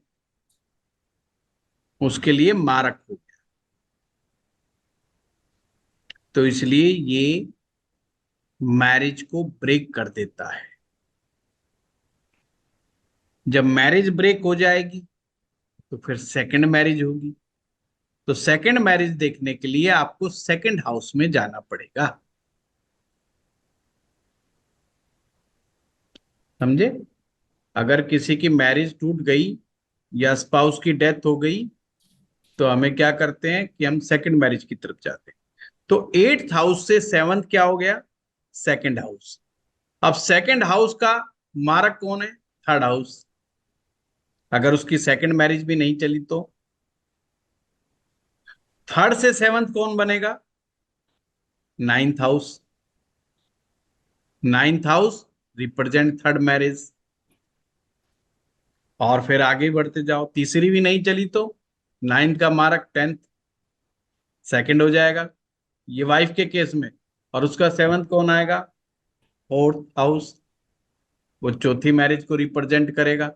उसके लिए मारक हो गया, तो इसलिए ये मैरिज को ब्रेक कर देता है। जब मैरिज ब्रेक हो जाएगी तो फिर सेकंड मैरिज होगी। तो सेकंड मैरिज देखने के लिए आपको सेकंड हाउस में जाना पड़ेगा। समझे? अगर किसी की मैरिज टूट गई या स्पाउस की डेथ हो गई, तो हमें क्या करते हैं कि हम सेकंड मैरिज की तरफ जाते हैं। तो एट्थ हाउस से सेवंथ क्या हो गया? Second house. अब सेकंड हाउस का मारक कौन है? Third house. अगर उसकी सेकंड मैरिज भी नहीं चली तो थर्ड से सेवंथ कौन बनेगा? Ninth house. Ninth house represent third marriage. और फिर आगे बढ़ते जाओ, तीसरी भी नहीं चली तो नाइन्थ का मारक टेंथ, सेकंड हो जाएगा ये वाइफ के केस में। और उसका सेवंथ कौन आएगा? Fourth house. वो चौथी मैरिज को रिप्रेजेंट करेगा।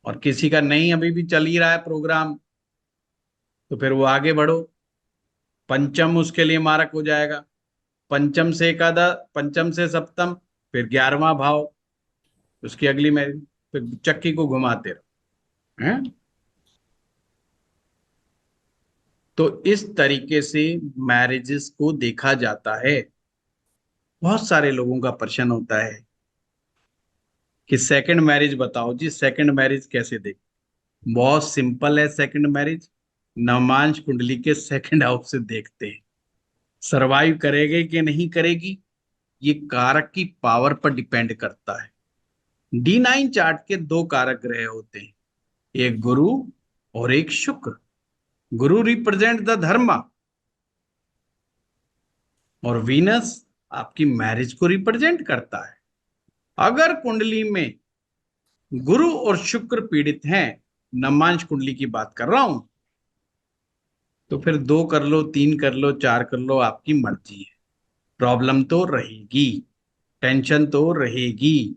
और किसी का नहीं, अभी भी चल ही रहा है प्रोग्राम, तो फिर वो आगे बढ़ो, पंचम उसके लिए मारक हो जाएगा। पंचम से एकादश, पंचम से सप्तम, फिर 11वां भाव, उसकी अगली मैरिज। फिर चक्की को घुमाते रहो हैं। तो इस तरीके से मैरिजेस को देखा जाता है। बहुत सारे लोगों का प्रश्न होता है कि सेकंड मैरिज बताओ जी, सेकंड मैरिज कैसे देख। बहुत सिंपल है सेकंड मैरिज। नवमांश कुंडली के सेकंड हाउस से देखते हैं, सरवाइव करेगी कि नहीं करेगी, ये कारक की पावर पर डिपेंड करता है। D9 चार्ट के दो कारक ग्रह होते हैं, एक गुरु और एक शुक्र। गुरु रिप्रेजेंट द धर्म, और वीनस आपकी मैरिज को रिप्रेजेंट करता है। अगर कुंडली में गुरु और शुक्र पीड़ित हैं, नवमांश कुंडली की बात कर रहा हूं, तो फिर दो कर लो, तीन कर लो, चार कर लो, आपकी मर्जी है। प्रॉब्लम तो रहेगी, टेंशन तो रहेगी,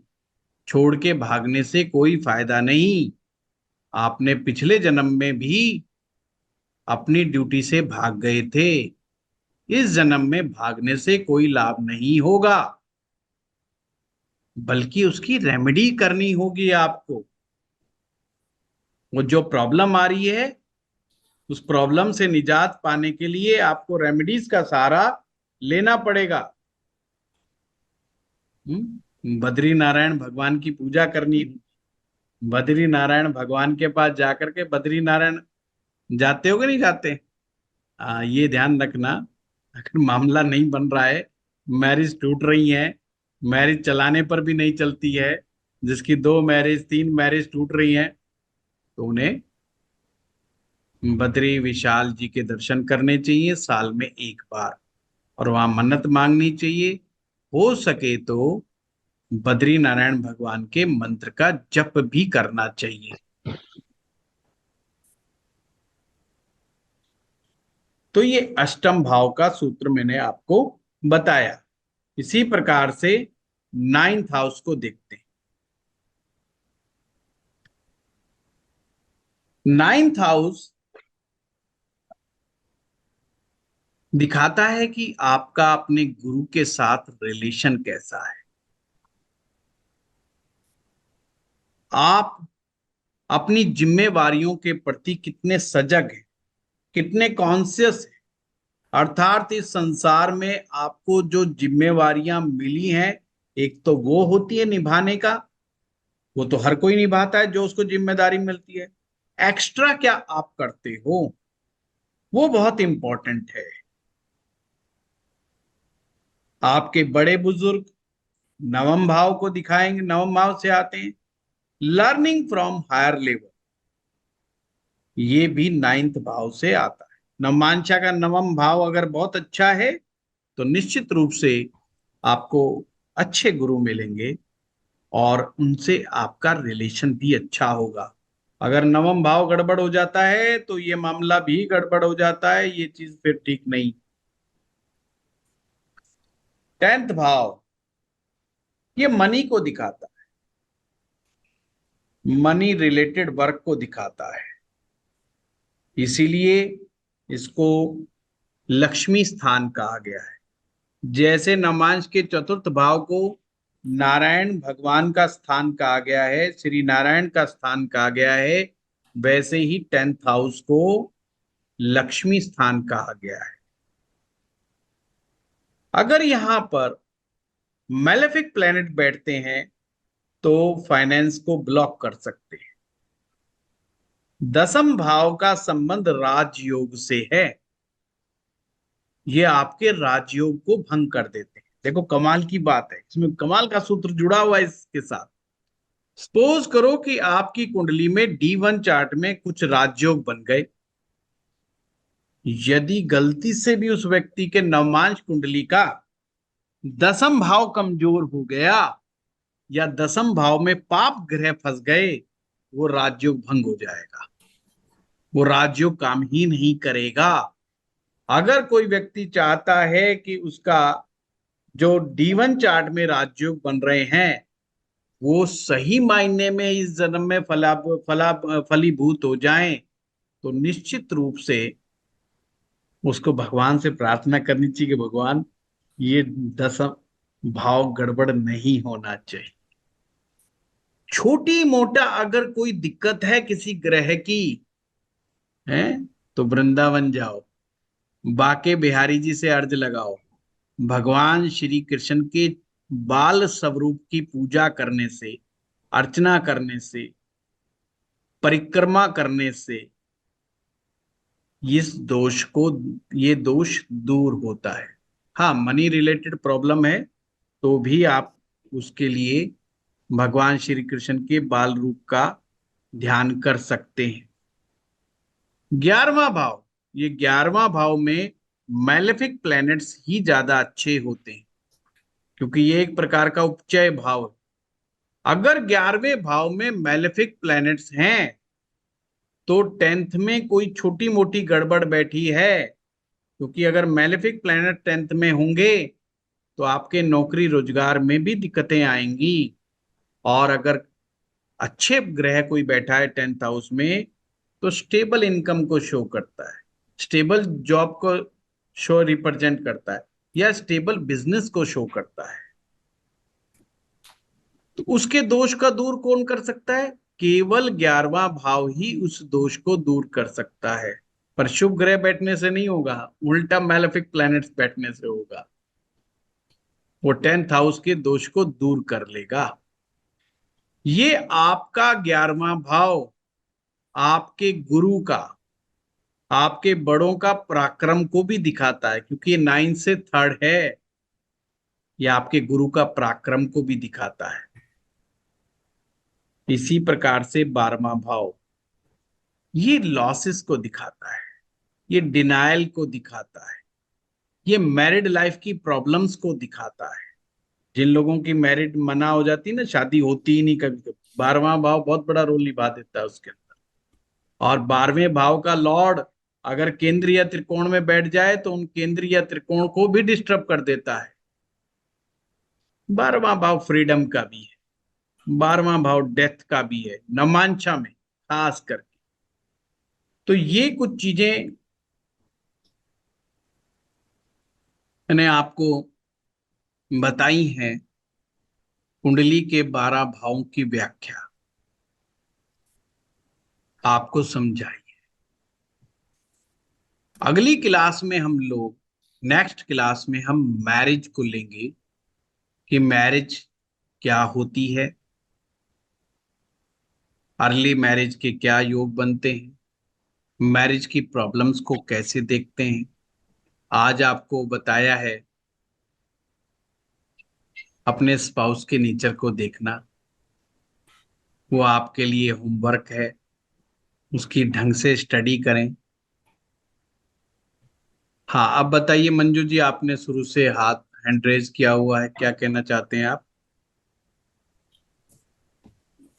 छोड़ के भागने से कोई फायदा नहीं। आपने पिछले जन्म में भी अपनी ड्यूटी से भाग गए थे, इस जन्म में भागने से कोई लाभ नहीं होगा, बल्कि उसकी रेमेडी करनी होगी आपको। वो जो प्रॉब्लम आ रही है, उस प्रॉब्लम से निजात पाने के लिए आपको रेमेडीज का सहारा लेना पड़ेगा। बद्री नारायण भगवान की पूजा करनी। बद्री नारायण भगवान के पास जाकर के, बद्री नारायण जाते हो कि नहीं जाते? ये ध्यान रखना, अगर मामला नहीं बन रहा है, मैरिज टूट रही है, मैरिज चलाने पर भी नहीं चलती है, जिसकी दो मैरिज तीन मैरिज टूट रही हैं, तो उन्हें बद्री विशाल जी के दर्शन करने चाहिए साल में एक बार, और वहां मन्नत मांगनी चाहिए। हो सके तो बद्री नारायण भगवान के मंत्र का जप भी करना चाहिए। तो ये अष्टम भाव का सूत्र मैंने आपको बताया। इसी प्रकार से नाइन्थ हाउस को देखते हैं। नाइन्थ हाउस दिखाता है कि आपका अपने गुरु के साथ रिलेशन कैसा है। आप अपनी जिम्मेवारियों के प्रति कितने सजग हैं, कितने कॉन्शियस हैं। अर्थात इस संसार में आपको जो जिम्मेवारियां मिली हैं, एक तो वो होती है निभाने का, वो तो हर कोई निभाता है जो उसको जिम्मेदारी मिलती है। एक्स्ट्रा क्या आप करते हो, वो बहुत इंपॉर्टेंट है। आपके बड़े बुजुर्ग नवम भाव को दिखाएंगे, नवम भाव से आते हैं। लर्निंग फ्रॉम हायर लेवल, ये भी नाइन्थ भाव से आता है। नवमांशा का नवम भाव अगर बहुत अच्छा है तो निश्चित रूप से आपको अच्छे गुरु मिलेंगे और उनसे आपका रिलेशन भी अच्छा होगा। अगर नवम भाव गड़बड़ हो जाता है तो ये मामला भी गड़बड़ हो जाता है, ये चीज फिर ठीक नहीं। टेंथ भाव ये मनी को दिखाता है, मनी रिलेटेड वर्क को दिखाता है। इसीलिए इसको लक्ष्मी स्थान कहा गया है। जैसे नवमांश के चतुर्थ भाव को नारायण भगवान का स्थान कहा गया है, श्री नारायण का स्थान कहा गया है, वैसे ही टेंथ हाउस को लक्ष्मी स्थान कहा गया है। अगर यहां पर मैलेफिक प्लैनेट बैठते हैं तो फाइनेंस को ब्लॉक कर सकते हैं। दसम भाव का संबंध राजयोग से है, ये आपके राजयोग को भंग कर देते हैं। देखो कमाल की बात है, इसमें कमाल का सूत्र जुड़ा हुआ है इसके साथ। सपोज करो कि आपकी कुंडली में D1 चार्ट में कुछ राजयोग बन गए। यदि गलती से भी उस व्यक्ति के नवमांश कुंडली का दसम भाव कमजोर हो गया या दसम भाव में पाप ग्रह फंस गए, वो राजयोग भंग हो जाएगा, वो राजयोग काम ही नहीं करेगा। अगर कोई व्यक्ति चाहता है कि उसका जो D1 चार्ट में राजयोग बन रहे हैं वो सही मायने में इस जन्म में फलीभूत हो जाएं, तो निश्चित रूप से उसको भगवान से प्रार्थना करनी चाहिए कि भगवान ये दसम भाव गड़बड़ नहीं होना चाहिए। छोटी मोटा अगर कोई दिक्कत है किसी ग्रह की है तो वृंदावन जाओ, बाके बिहारी जी से अर्ज लगाओ। भगवान श्री कृष्ण के बाल स्वरूप की पूजा करने से, अर्चना करने से, परिक्रमा करने से इस दोष को, ये दोष दूर होता है। हाँ, मनी रिलेटेड प्रॉब्लम है तो भी आप उसके लिए भगवान श्री कृष्ण के बाल रूप का ध्यान कर सकते हैं। 11वां भाव, ये 11वां भाव में मैलेफिक प्लैनेट्स ही ज्यादा अच्छे होते हैं क्योंकि ये एक प्रकार का उपचय भाव है। अगर 11वें भाव में मैलेफिक प्लैनेट्स हैं तो टेंथ में कोई छोटी मोटी गड़बड़ बैठी है, क्योंकि अगर मैलेफिक प्लैनेट टेंथ में होंगे तो आपके नौकरी रोजगार में भी दिक्कतें आएंगी। और अगर अच्छे ग्रह कोई बैठा है टेंथ हाउस में तो स्टेबल इनकम को शो करता है, स्टेबल जॉब को शो रिप्रेजेंट करता है या स्टेबल बिजनेस को शो करता है। तो उसके दोष का दूर कौन कर सकता है? केवल 11वां भाव ही उस दोष को दूर कर सकता है, पर शुभ ग्रह बैठने से नहीं होगा, उल्टा मैलेफिक प्लैनेट्स बैठने से होगा। वो टेंथ हाउस के दोष को दूर कर लेगा। ये आपका 11वां भाव आपके गुरु का, आपके बड़ों का पराक्रम को भी दिखाता है, क्योंकि ये 9 से 3rd है। यह आपके गुरु का पराक्रम को भी दिखाता है। इसी प्रकार से 12वां भाव, ये लॉसेस को दिखाता है, ये डिनायल को दिखाता है, ये मैरिड लाइफ की प्रॉब्लम्स को दिखाता है। जिन लोगों की मैरिड मना हो जाती है ना, शादी होती ही नहीं कभी कभी, 12वां भाव बहुत बड़ा रोल निभा देता है उसके अंदर। और 12वें भाव का लॉर्ड अगर केंद्रीय त्रिकोण में बैठ जाए तो उन केंद्रीय त्रिकोण को भी डिस्टर्ब कर देता है। 12वां भाव फ्रीडम का भी है, 12वां भाव डेथ का भी है, नमांशा में खास करके। तो ये कुछ चीजें मैंने आपको बताई हैं, कुंडली के 12 भावों की व्याख्या आपको समझाई। अगली क्लास में हम लोग, नेक्स्ट क्लास में हम मैरिज को लेंगे कि मैरिज क्या होती है, अर्ली मैरिज के क्या योग बनते हैं, मैरिज की प्रॉब्लम्स को कैसे देखते हैं। आज आपको बताया है अपने स्पाउस के नेचर को देखना, वो आपके लिए होमवर्क है, उसकी ढंग से स्टडी करें। हाँ, अब बताइए मंजू जी, आपने शुरू से हाथ हैंड रेज किया हुआ है, क्या कहना चाहते हैं आप?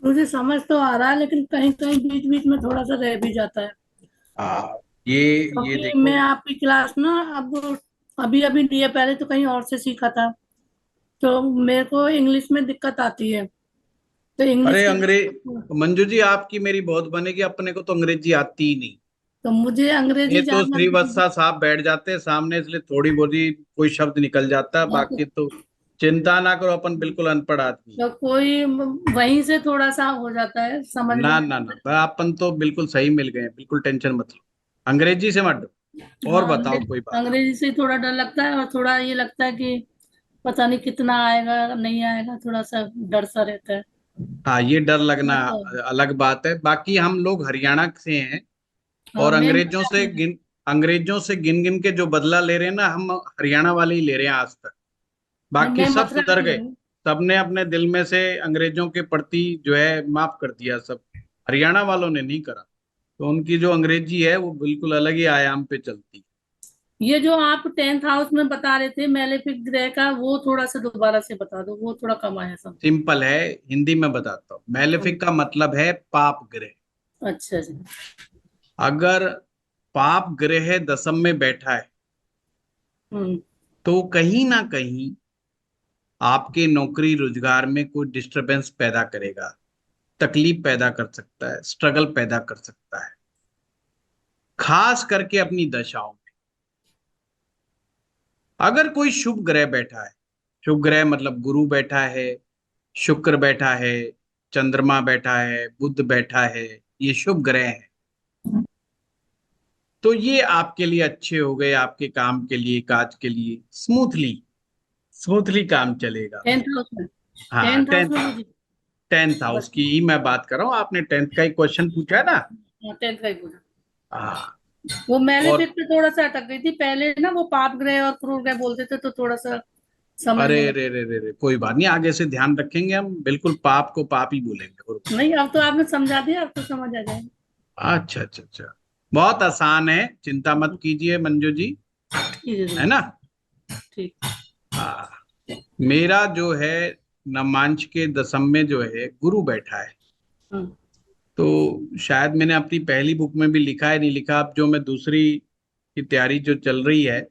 मुझे समझ तो आ रहा है, लेकिन कहीं कहीं बीच बीच में थोड़ा सा रह भी जाता है। हाँ, ये ये क्योंकि देखो। मैं आपकी क्लास ना अब अभी अभी लिया, पहले तो कहीं और से सीखा था, तो मेरे को इंग्लिश में दिक्कत आती है, तो इंग्लिश अरे की अंग्रेज, मंजू जी आपकी मेरी बहुत बनेगी, अपने को तो अंग्रेजी आती ही नहीं। तो मुझे ये अंग्रेजी तो जानना श्रीवत्सा साहब बैठ जाते हैं सामने, इसलिए थोड़ी बहुत ही कोई शब्द निकल जाता है, बाकी तो चिंता ना करो, अपन बिल्कुल अनपढ़ आदमी हैं। तो कोई वहीं से थोड़ा सा हो जाता है समझने ना में। ना ना, अपन तो बिल्कुल सही मिल गए हैं, बिल्कुल टेंशन मत लो, अंग्रेजी से मत डरो। और हाँ, बताओ कोई बात। अंग्रेजी से थोड़ा डर लगता है, और थोड़ा ये लगता है कि पता नहीं कितना आएगा नहीं आएगा, थोड़ा सा डर सा रहता है। हाँ, ये डर लगना तो, अलग बात है। बाकी हम लोग हरियाणा से हैं, हाँ, और मैं अंग्रेजों से गिन गिन के जो बदला ले रहे हैं ना, हम हरियाणा वाले ही ले रहे हैं आज तक। बाकी मैं सब मथुरा सुधर की गए, हूँ। सबने अपने दिल में से अंग्रेजों के प्रति जो है माफ कर दिया सब। हरियाणा वालों ने नहीं करा, तो उनकी जो अंग्रेजी है वो बिल्कुल अलग ही आयाम पे चलती है। ये जो आप 10th हाउस में बता रहे थे मैलेफिक ग्रह का, वो थोड़ा सा दोबारा से बता दो, वो थोड़ा कम आया समझ। सिंपल है, हिंदी में बताता हूँ। मैलेफिक का मतलब है पाप ग्रह। अच्छा जी। अगर पाप ग्रह दशम में बैठा है हम्म। तो कहीं ना कहीं आपके नौकरी रोजगार में कोई डिस्टरबेंस पैदा करेगा, तकलीफ पैदा कर सकता है, स्ट्रगल पैदा कर सकता है, खास करके अपनी दशाओं में। अगर कोई शुभ ग्रह बैठा है, शुभ ग्रह मतलब गुरु बैठा है, शुक्र बैठा है, चंद्रमा बैठा है, बुध बैठा है, ये शुभ ग्रह है, तो ये आपके लिए अच्छे हो गए, आपके काम के लिए, काज के लिए स्मूथली स्मूथली काम चलेगा। 10th हाउस में, हाँ, 10th हाउस में मुझे टेंथ हाउस बस। की ही मैं बात कर रहा हूँ, आपने टेंथ का ही क्वेश्चन पूछा है ना। हाँ, 10th का ही पूछा। हाँ। वो और मैलेफिक पे थोड़ा सा अटक गई थी पहले ना, वो पाप ग्रह और क्रूर ग्रह बोलते थे, तो थोड़ा सा अरे समझने में। रे रे रे रे, कोई बात नहीं, आगे से ध्यान रखेंगे हम, बिल्कुल पाप को पाप ही बोलेंगे। और नहीं, अब तो आपने समझा दिया, अब तो समझ आ जाएगा। अच्छा अच्छा अच्छा, बहुत आसान है, चिंता मत कीजिए मंजू जी, ठीक है है जी। ना। ठीक। हाँ, मेरा जो है नमांश के दशम में जो है गुरु बैठा है, हाँ। तो शायद मैंने अपनी पहली बुक में भी लिखा है, नहीं लिखा, अब जो मैं दूसरी की तैयारी जो चल रही है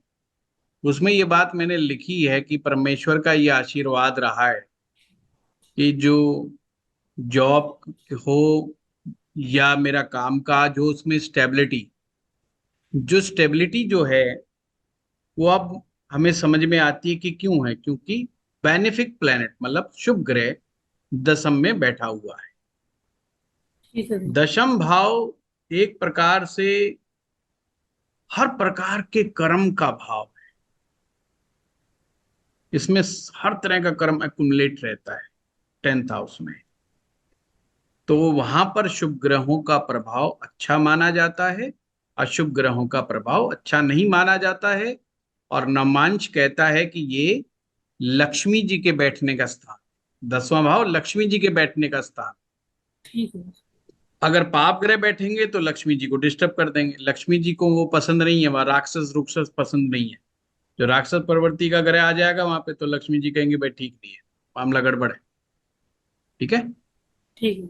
उसमें ये बात मैंने लिखी है कि परमेश्वर का ये आशीर्वाद रहा है कि जो जॉब हो या मेरा काम काज हो, उसमें स्टेबिलिटी जो है वो अब हमें समझ में आती है कि क्यों है, क्योंकि बेनिफिक प्लेनेट मतलब शुभ ग्रह दशम में बैठा हुआ है। ठीक है जी। दशम भाव एक प्रकार से हर प्रकार के कर्म का भाव है, इसमें हर तरह का कर्म एक्युमुलेट रहता है 10th हाउस में। तो वहां पर शुभ ग्रहों का प्रभाव अच्छा माना जाता है, अशुभ ग्रहों का प्रभाव अच्छा नहीं माना जाता है। और नवमांश कहता है कि ये लक्ष्मी जी के बैठने का स्थान, 10वां भाव लक्ष्मी जी के बैठने का स्थान। ठीक है। अगर पाप ग्रह बैठेंगे तो लक्ष्मी जी को डिस्टर्ब कर देंगे, लक्ष्मी जी को वो पसंद नहीं है, वहां राक्षस रुक्षस पसंद नहीं है। जो राक्षस प्रवृत्ति का ग्रह आ जाएगा वहां पे तो लक्ष्मी जी कहेंगे भाई ठीक नहीं है, मामला गड़बड़ है। ठीक है। ठीक है।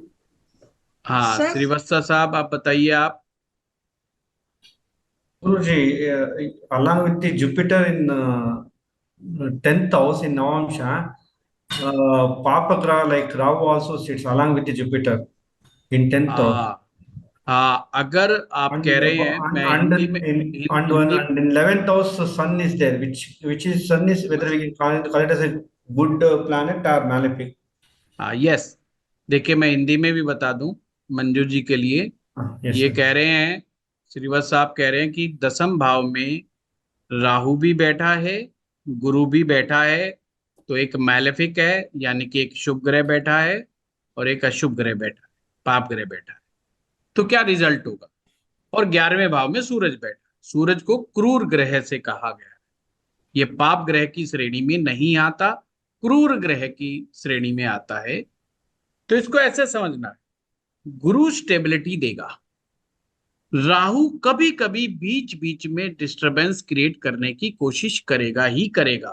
हाँ सर श्रीवत्सा साहब आप बताइए आप। Guruji, along with the Jupiter in 10th house in Navamsha, Papa Graha like Rahu also sits along with the Jupiter in 10th house. हाँ हाँ, अगर आप कह रहे हैं, मैं हिंदी में Hindi. And in 11th house, Sun is there, which is Sun is whether we can call it as a good planet or malefic. हाँ यस, देखिए मैं हिंदी में भी बता दूं मंजू जी के लिए। Yes, ये sir. कह रहे हैं, श्रीवत्स साहब कह रहे हैं कि दसम भाव में राहु भी बैठा है, गुरु भी बैठा है, तो एक मैलेफिक है, यानी कि एक शुभ ग्रह बैठा है और एक अशुभ ग्रह बैठा है, पाप ग्रह बैठा है। तो क्या रिजल्ट होगा? और 11वें भाव में सूरज बैठा है। सूरज को क्रूर ग्रह से कहा गया है, ये पाप ग्रह की श्रेणी में नहीं आता, क्रूर ग्रह की श्रेणी में आता है। तो इसको ऐसे समझना है, गुरु स्टेबिलिटी देगा, राहु कभी कभी बीच बीच में डिस्टरबेंस क्रिएट करने की कोशिश करेगा ही करेगा,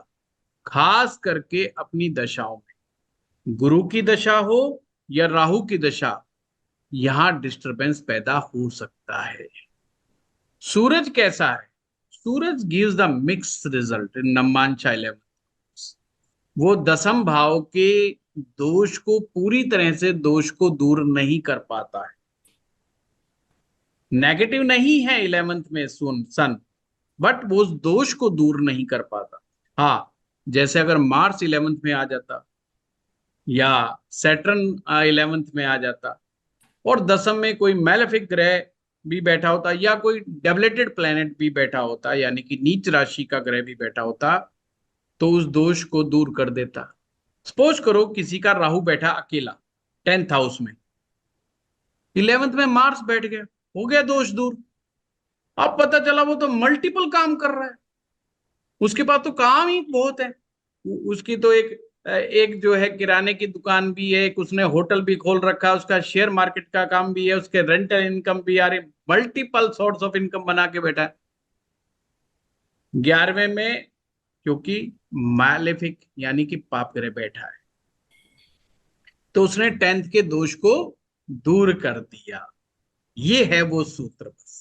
खास करके अपनी दशाओं में। गुरु की दशा हो या राहु की दशा, यहां डिस्टरबेंस पैदा हो सकता है। सूरज कैसा है? सूरज gives the mix result in Navamsha 11। वो दसम भाव के दोष को पूरी तरह से दोष को दूर नहीं कर पाता है, नेगेटिव नहीं है 11th में सन, बट वो उस दोष को दूर नहीं कर पाता। हाँ, जैसे अगर मार्स 11th में आ जाता या सैटर्न 11th में आ जाता और दसम में कोई मैलेफिक ग्रह भी बैठा होता या कोई डेबिलेटेड प्लेनेट भी बैठा होता, यानी कि नीच राशि का ग्रह भी बैठा होता, तो उस दोष को दूर कर देता। सपोज करो किसी का राहु बैठा अकेला 10th हाउस में, 11th में मार्स बैठ गया, हो गया दोष दूर। अब पता चला वो तो मल्टीपल काम कर रहा है, उसके पास तो काम ही बहुत है। उसकी तो एक एक जो है किराने की दुकान भी है, एक उसने होटल भी खोल रखा है, उसका शेयर मार्केट का काम भी है, उसके रेंटल इनकम भी आ रही, मल्टीपल सोर्स ऑफ इनकम बना के बैठा है। 11वें में क्योंकि मैलेफिक यानी कि पाप ग्रह बैठा है, तो उसने 10th के दोष को दूर कर दिया। ये है वो सूत्र बस।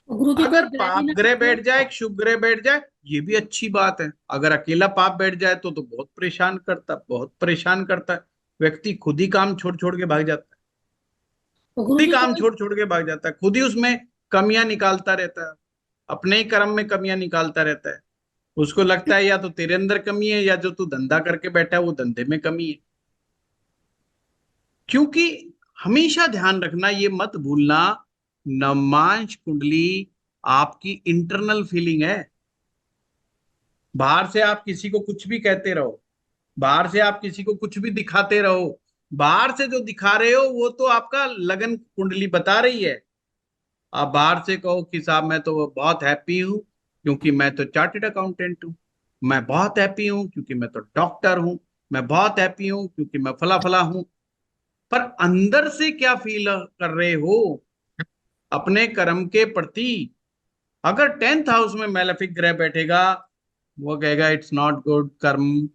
गुरु जी अगर कोई ग्रह पाप भी ना ग्रह बैठे? बैठ जाए, शुभ ग्रह बैठ जाए, ये भी अच्छी बात है। अगर अकेला पाप बैठ जाए तो बहुत परेशान करता, बहुत परेशान करता है। व्यक्ति खुद ही काम छोड़ छोड़ के भाग जाता है, तो खुद गुरु ही जी काम कोई छोड़ छोड़ के भाग जाता है, खुद ही उसमें कमियां निकालता रहता है, अपने ही कर्म में कमियां निकालता रहता है। उसको लगता है या तो तेरे अंदर कमी है या जो तू धंधा करके बैठा है वो धंधे में कमी है। क्योंकि हमेशा ध्यान रखना, ये मत भूलना, नवमांश कुंडली आपकी इंटरनल फीलिंग है। बाहर से आप किसी को कुछ भी कहते रहो, बाहर से आप किसी को कुछ भी दिखाते रहो, बाहर से जो दिखा रहे हो वो तो आपका लगन कुंडली बता रही है। आप बाहर से कहो कि साहब मैं तो बहुत हैप्पी हूं क्योंकि मैं तो चार्टेड अकाउंटेंट हूं, मैं बहुत हैप्पी हूं क्योंकि मैं तो डॉक्टर हूं, मैं बहुत हैप्पी हूं क्योंकि मैं फला फला हूं। पर अंदर से क्या फील कर रहे हो अपने कर्म के प्रति? अगर 10th हाउस में मैलेफिक ग्रह बैठेगा, वो कहेगा इट्स नॉट गुड, कर्म,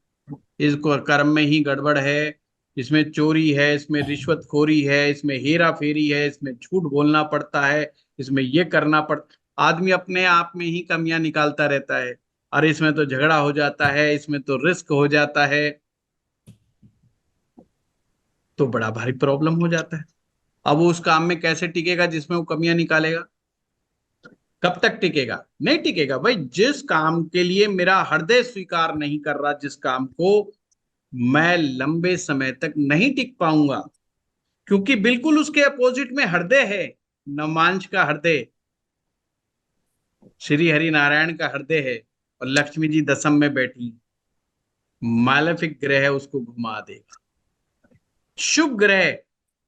इसको कर्म में ही गड़बड़ है, इसमें चोरी है, इसमें रिश्वतखोरी है, इसमें हेरा फेरी है, इसमें झूठ बोलना पड़ता है, इसमें ये करना पड़ता। आदमी अपने आप में ही कमियां निकालता रहता है, अरे इसमें तो झगड़ा हो जाता है, इसमें तो रिस्क हो जाता है, तो बड़ा भारी प्रॉब्लम हो जाता है। अब वो उस काम में कैसे टिकेगा जिसमें वो कमियां निकालेगा? कब तक टिकेगा? नहीं टिकेगा भाई। जिस काम के लिए मेरा हृदय स्वीकार नहीं कर रहा, जिस काम को, मैं लंबे समय तक नहीं टिक पाऊंगा, क्योंकि बिल्कुल उसके अपोजिट में हृदय है। नवमांश का हृदय श्री हरि नारायण का हृदय है और लक्ष्मी जी दसम में बैठी, मालेफिक ग्रह है, उसको घुमा देगा। शुभ ग्रह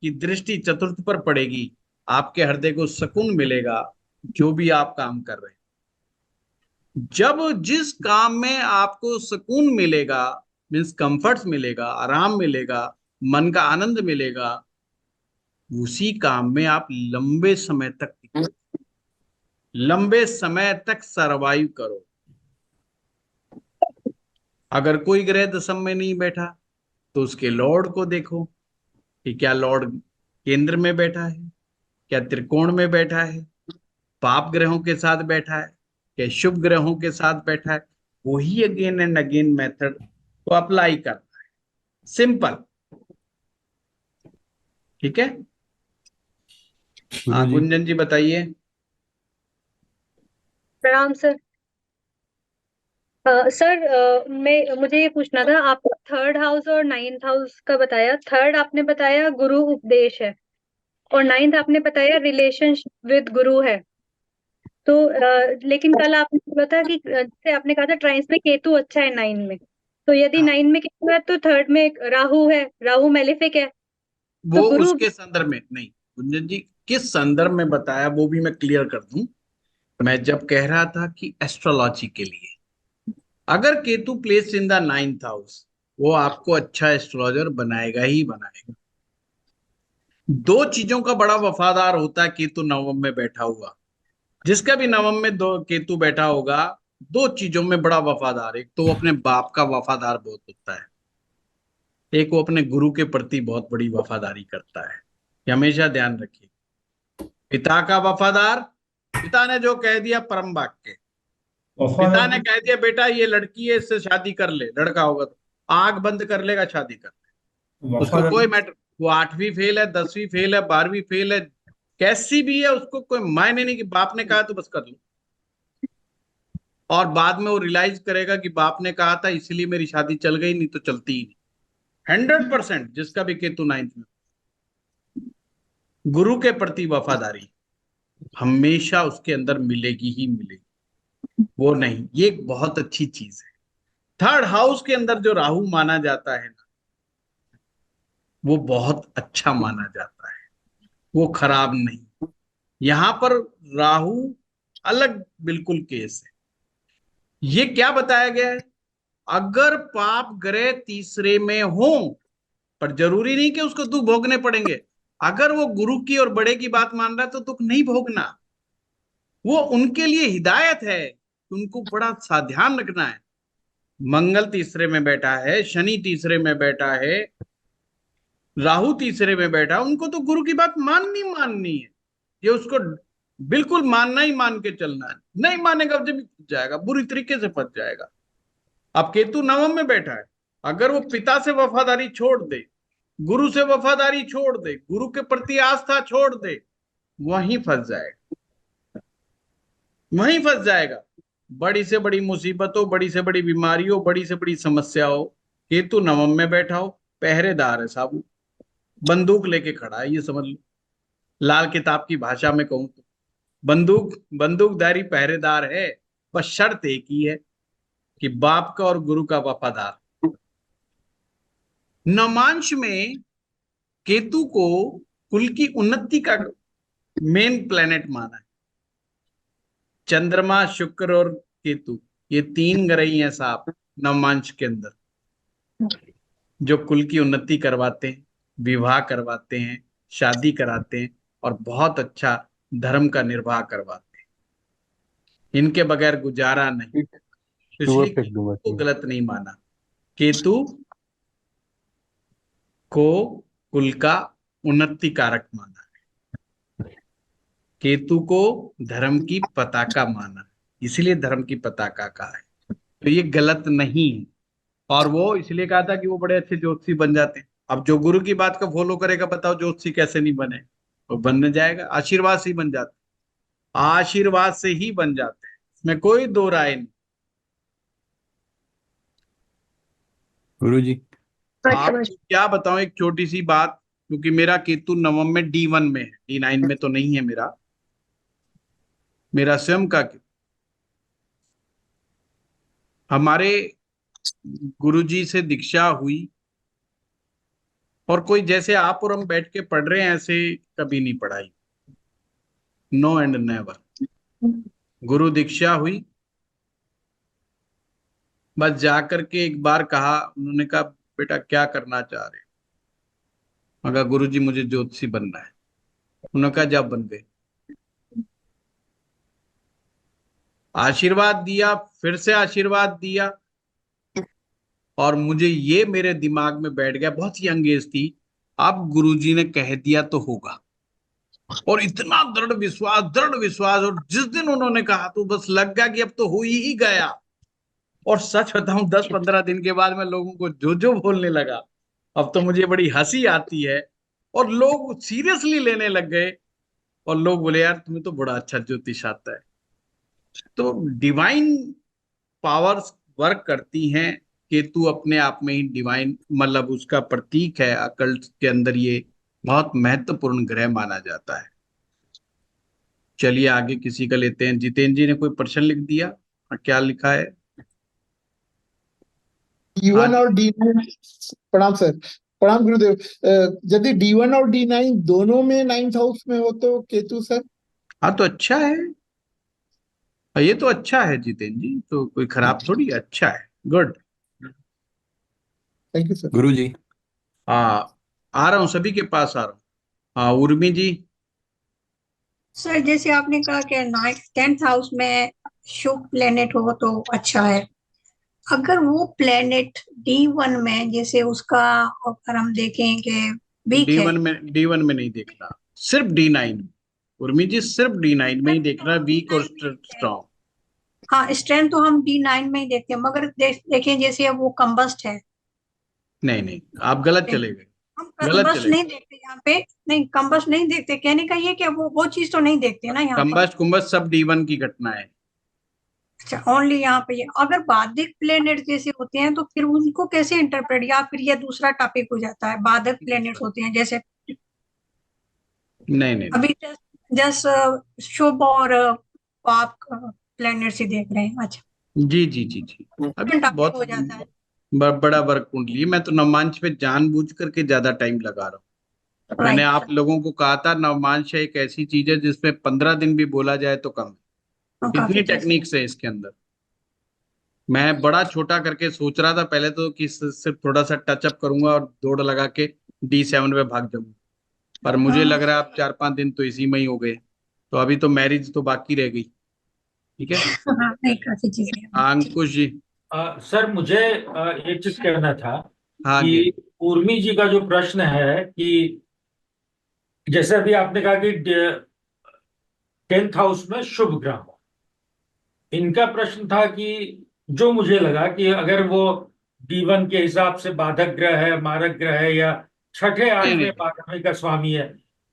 की दृष्टि चतुर्थ पर पड़ेगी, आपके हृदय को सुकून मिलेगा जो भी आप काम कर रहे हैं। जब जिस काम में आपको सुकून मिलेगा, मीन्स कंफर्ट्स मिलेगा, आराम मिलेगा, मन का आनंद मिलेगा, उसी काम में आप लंबे समय तक सरवाइव करो। अगर कोई ग्रह दशम में नहीं बैठा तो उसके लॉर्ड को देखो कि क्या लॉर्ड केंद्र में बैठा है, क्या त्रिकोण में बैठा है, पाप ग्रहों के साथ बैठा है, क्या शुभ ग्रहों के साथ बैठा है। वही अगेन एंड अगेन मेथड को अप्लाई करना है। सिंपल। ठीक है। गुरु हाँ जी। गुंजन जी बताइए। प्रणाम सर। सर, मुझे ये पूछना था, आपको थर्ड हाउस और नाइन्थ हाउस का बताया। थर्ड आपने बताया गुरु उपदेश है, और नाइन्थ आपने बताया रिलेशनशिप विद गुरु है। तो लेकिन कल आपने बोला था कि जैसे आपने कहा था ट्राइंस में केतु अच्छा है नाइन में, तो यदि हाँ, नाइन में केतु है तो थर्ड में राहु है, राहु मेलेफिक है। तो वो गुरु। उसके संदर्भ में नहीं। गुंजन जी किस संदर्भ में बताया वो भी मैं क्लियर कर दूं। मैं जब कह रहा था कि एस्ट्रोलॉजी के लिए अगर Ketu place in the ninth house, वो आपको अच्छा एस्ट्रोलॉजर बनाएगा ही बनाएगा। दो चीजों का बड़ा वफादार होता है केतु नवम में बैठा हुआ। जिसका भी नवम में दो केतु बैठा होगा, दो चीजों में बड़ा वफादार। एक तो वो अपने बाप का वफादार बहुत होता है, एक वो अपने गुरु के प्रति बहुत बड़ी वफादारी करता है। ये हमेशा ध्यान रखिए। पिता का वफादार, पिता ने जो कह दिया परम वाक्य। पिता ने वफादार कह दिया बेटा ये लड़की है, इससे शादी कर ले, लड़का होगा तो आंख बंद कर लेगा, शादी कर ले। उसको वफादार कोई मैटर, वो 8वीं फेल है, 10वीं फेल है, 12वीं फेल है, कैसी भी है, उसको कोई मायने नहीं कि बाप ने कहा तो बस कर लो। और बाद में वो रियलाइज करेगा कि बाप ने कहा था इसलिए मेरी शादी चल गई, नहीं तो चलती ही नहीं। 100% जिसका भी केतु नाइन्थ में, गुरु के प्रति वफादारी हमेशा उसके अंदर मिलेगी ही मिलेगी। वो नहीं, ये एक बहुत अच्छी चीज है। थर्ड हाउस के अंदर जो राहु माना जाता है ना, वो बहुत अच्छा माना जाता है, वो खराब नहीं। यहां पर राहु अलग बिल्कुल केस है। ये क्या बताया गया है, अगर पाप ग्रह तीसरे में हो, पर जरूरी नहीं कि उसको दुख भोगने पड़ेंगे। अगर वो गुरु की और बड़े की बात मान रहा है तो दुख नहीं भोगना। वो उनके लिए हिदायत है, उनको बड़ा सा ध्यान रखना है। मंगल तीसरे में बैठा है, शनि तीसरे में बैठा है, राहु तीसरे में बैठा है, उनको तो गुरु की बात माननी माननी है। ये उसको बिल्कुल मानना ही मान के चलना है। नहीं मानेगा जब फंस जाएगा, बुरी तरीके से फंस जाएगा। अब केतु नवम में बैठा है, अगर वो पिता से वफादारी छोड़ दे, गुरु से वफादारी छोड़ दे, गुरु के प्रति आस्था छोड़ दे, वहीं फंस जाएगा, वहीं फंस जाएगा। बड़ी से बड़ी मुसीबतों, बड़ी से बड़ी बीमारियों, बड़ी से बड़ी समस्याओं, केतु नवम में बैठा हो, पहरेदार है साहब, बंदूक लेके खड़ा है, ये समझ लो। लाल किताब की भाषा में कहूं तो बंदूकधारी पहरेदार है। बस शर्त एक ही है कि बाप का और गुरु का वफादार। नवमांश में केतु को कुल की उन्नति का मेन प्लेनेट माना है। चंद्रमा, शुक्र और केतु, ये तीन ग्रह ही हैं साहब नवमांश के अंदर, जो कुल की उन्नति करवाते हैं, विवाह करवाते हैं, शादी कराते हैं और बहुत अच्छा धर्म का निर्वाह करवाते हैं। इनके बगैर गुजारा नहीं। तो सुबह इसलिए फेंक केतु दूंगा को इसमें। गलत नहीं माना। केतु को कुल का उन्नति कारक माना, केतु को धर्म की पताका माना, इसलिए धर्म की पताका कहा है। तो ये गलत नहीं है। और वो इसलिए कहा था कि वो बड़े अच्छे ज्योतिषी बन जाते हैं। अब जो गुरु की बात को फॉलो करेगा, बताओ ज्योतिषी कैसे नहीं बने, वो बनने जाएगा, आशीर्वाद से ही बन जाते हैं, आशीर्वाद से ही बन जाते हैं, इसमें कोई दो राय नहीं। गुरु जी। अच्छा आपको क्या बताऊं एक छोटी सी बात, क्योंकि मेरा केतु नवम में D1 में है, D9 में तो नहीं है मेरा, मेरा स्वयं का केतु। हमारे गुरुजी से दीक्षा हुई, और कोई जैसे आप और हम बैठ के पढ़ रहे हैं ऐसे कभी नहीं पढ़ाई, नो एंड नेवर। गुरु दीक्षा हुई, बस जाकर के एक बार कहा, उन्होंने कहा बेटा क्या करना चाह रहे हो? मगर गुरु जी मुझे ज्योतिषी बनना है। उन्होंने कहा जब बन गए, आशीर्वाद दिया, फिर से आशीर्वाद दिया, और मुझे ये मेरे दिमाग में बैठ गया, बहुत यंग एज थी, अब गुरुजी ने कह दिया तो होगा। और इतना दृढ़ विश्वास, और जिस दिन उन्होंने कहा तो बस लग गया कि अब तो हो ही गया। और सच बताऊं, 10-15 दिन के बाद मैं लोगों को जो जो बोलने लगा, अब तो मुझे बड़ी हंसी आती है, और लोग सीरियसली लेने लग गए। और लोग बोले यार तुम्हें तो बड़ा अच्छा ज्योतिष आता है। तो डिवाइन पावर्स वर्क करती हैं। केतु अपने आप में ही डिवाइन, मतलब उसका प्रतीक है, अकल्ट के अंदर ये बहुत महत्वपूर्ण ग्रह माना जाता है। चलिए आगे किसी का लेते हैं। जितेंद्र जी ने कोई प्रश्न लिख दिया। हाँ, क्या लिखा है? D1 हाँ और D9। प्रणाम सर। प्रणाम गुरुदेव। यदि D1 और D9 दोनों में 9th हाउस में हो तो केतु सर। हाँ, तो अच्छा है। ये तो अच्छा है जितेंद्र जी, तो कोई खराब थोड़ी, अच्छा है, गुड। Thank you sir. गुरु जी। हाँ, आ रहा हूँ, सभी के पास आ रहा हूँ। हाँ, उर्मी जी। सर जैसे आपने कहा कि 10th हाउस में शुभ प्लेनेट हो तो अच्छा है। अगर वो प्लेनेट D1 में, जैसे उसका अगर हम देखें कि वीक है। डी वन में नहीं देखना, सिर्फ D9। उर्मी जी, सिर्फ D9 में ही देखना, वीक और D9 में देखते हैं। स्ट्रॉन्ग। हाँ, स्ट्रेंथ तो हम D9 में ही देखते हैं, मगर देखें जैसे अब वो कंबस्ट है। नहीं नहीं, आप गलत चले गए, हम गलत कंबस्ट चले नहीं गए। देखते यहाँ पे। नहीं, कंबस्ट नहीं देखते, कहने का ये कि वो चीज तो नहीं देखते ना यहाँ पे। कंबस्ट कुंबस्ट सब D1 की घटना है। अच्छा, ओनली यहाँ पे ये अगर बाधिक प्लेनेट जैसे होते हैं तो फिर उनको कैसे इंटरप्रेट, या फिर ये दूसरा टॉपिक हो जाता है, बाधिक प्लेनेट्स होते हैं जैसे नहीं नहीं अभी जस्ट शुभ और पाप प्लेनेट्स ही देख रहे हैं। अच्छा, नहीं, जी जी जी जी। अभी तो टॉपिक बहुत हो जाता है। बड़ा वर्क कुंडली है। मैं तो नवमांश पे जानबूझ करके ज्यादा टाइम लगा रहा हूँ। मैंने राइट। आप लोगों को कहा था नवमांश एक ऐसी चीज है जिसमें 15 दिन भी बोला जाए तो कम है। काफी इतनी अच्छा सर। टेक्निक्स है इसके अंदर। मैं बड़ा छोटा करके सोच रहा था पहले तो कि सिर्फ थोड़ा सा टचअप करूंगा और दौड़ लगा के D7 पे भाग जाऊंगा, पर मुझे लग रहा है अब 4-5 दिन तो इसी में ही हो गए। तो अभी तो मैरिज तो बाकी रह गई। ठीक है। हाँ, नहीं, काफी चीजें हैं। हाँ, अंकुश जी। सर मुझे एक चीज कहना था हाँ जी। कि उर्मी जी का जो प्रश्न है कि जैसे अभी आपने कहा कि 10th हाउस में शुभ ग्रह हो, इनका प्रश्न था कि जो मुझे लगा कि अगर वो D1 के हिसाब से बाधक ग्रह है, मारक ग्रह है, या छठे नहीं आठवें नहीं, 12वें का स्वामी है,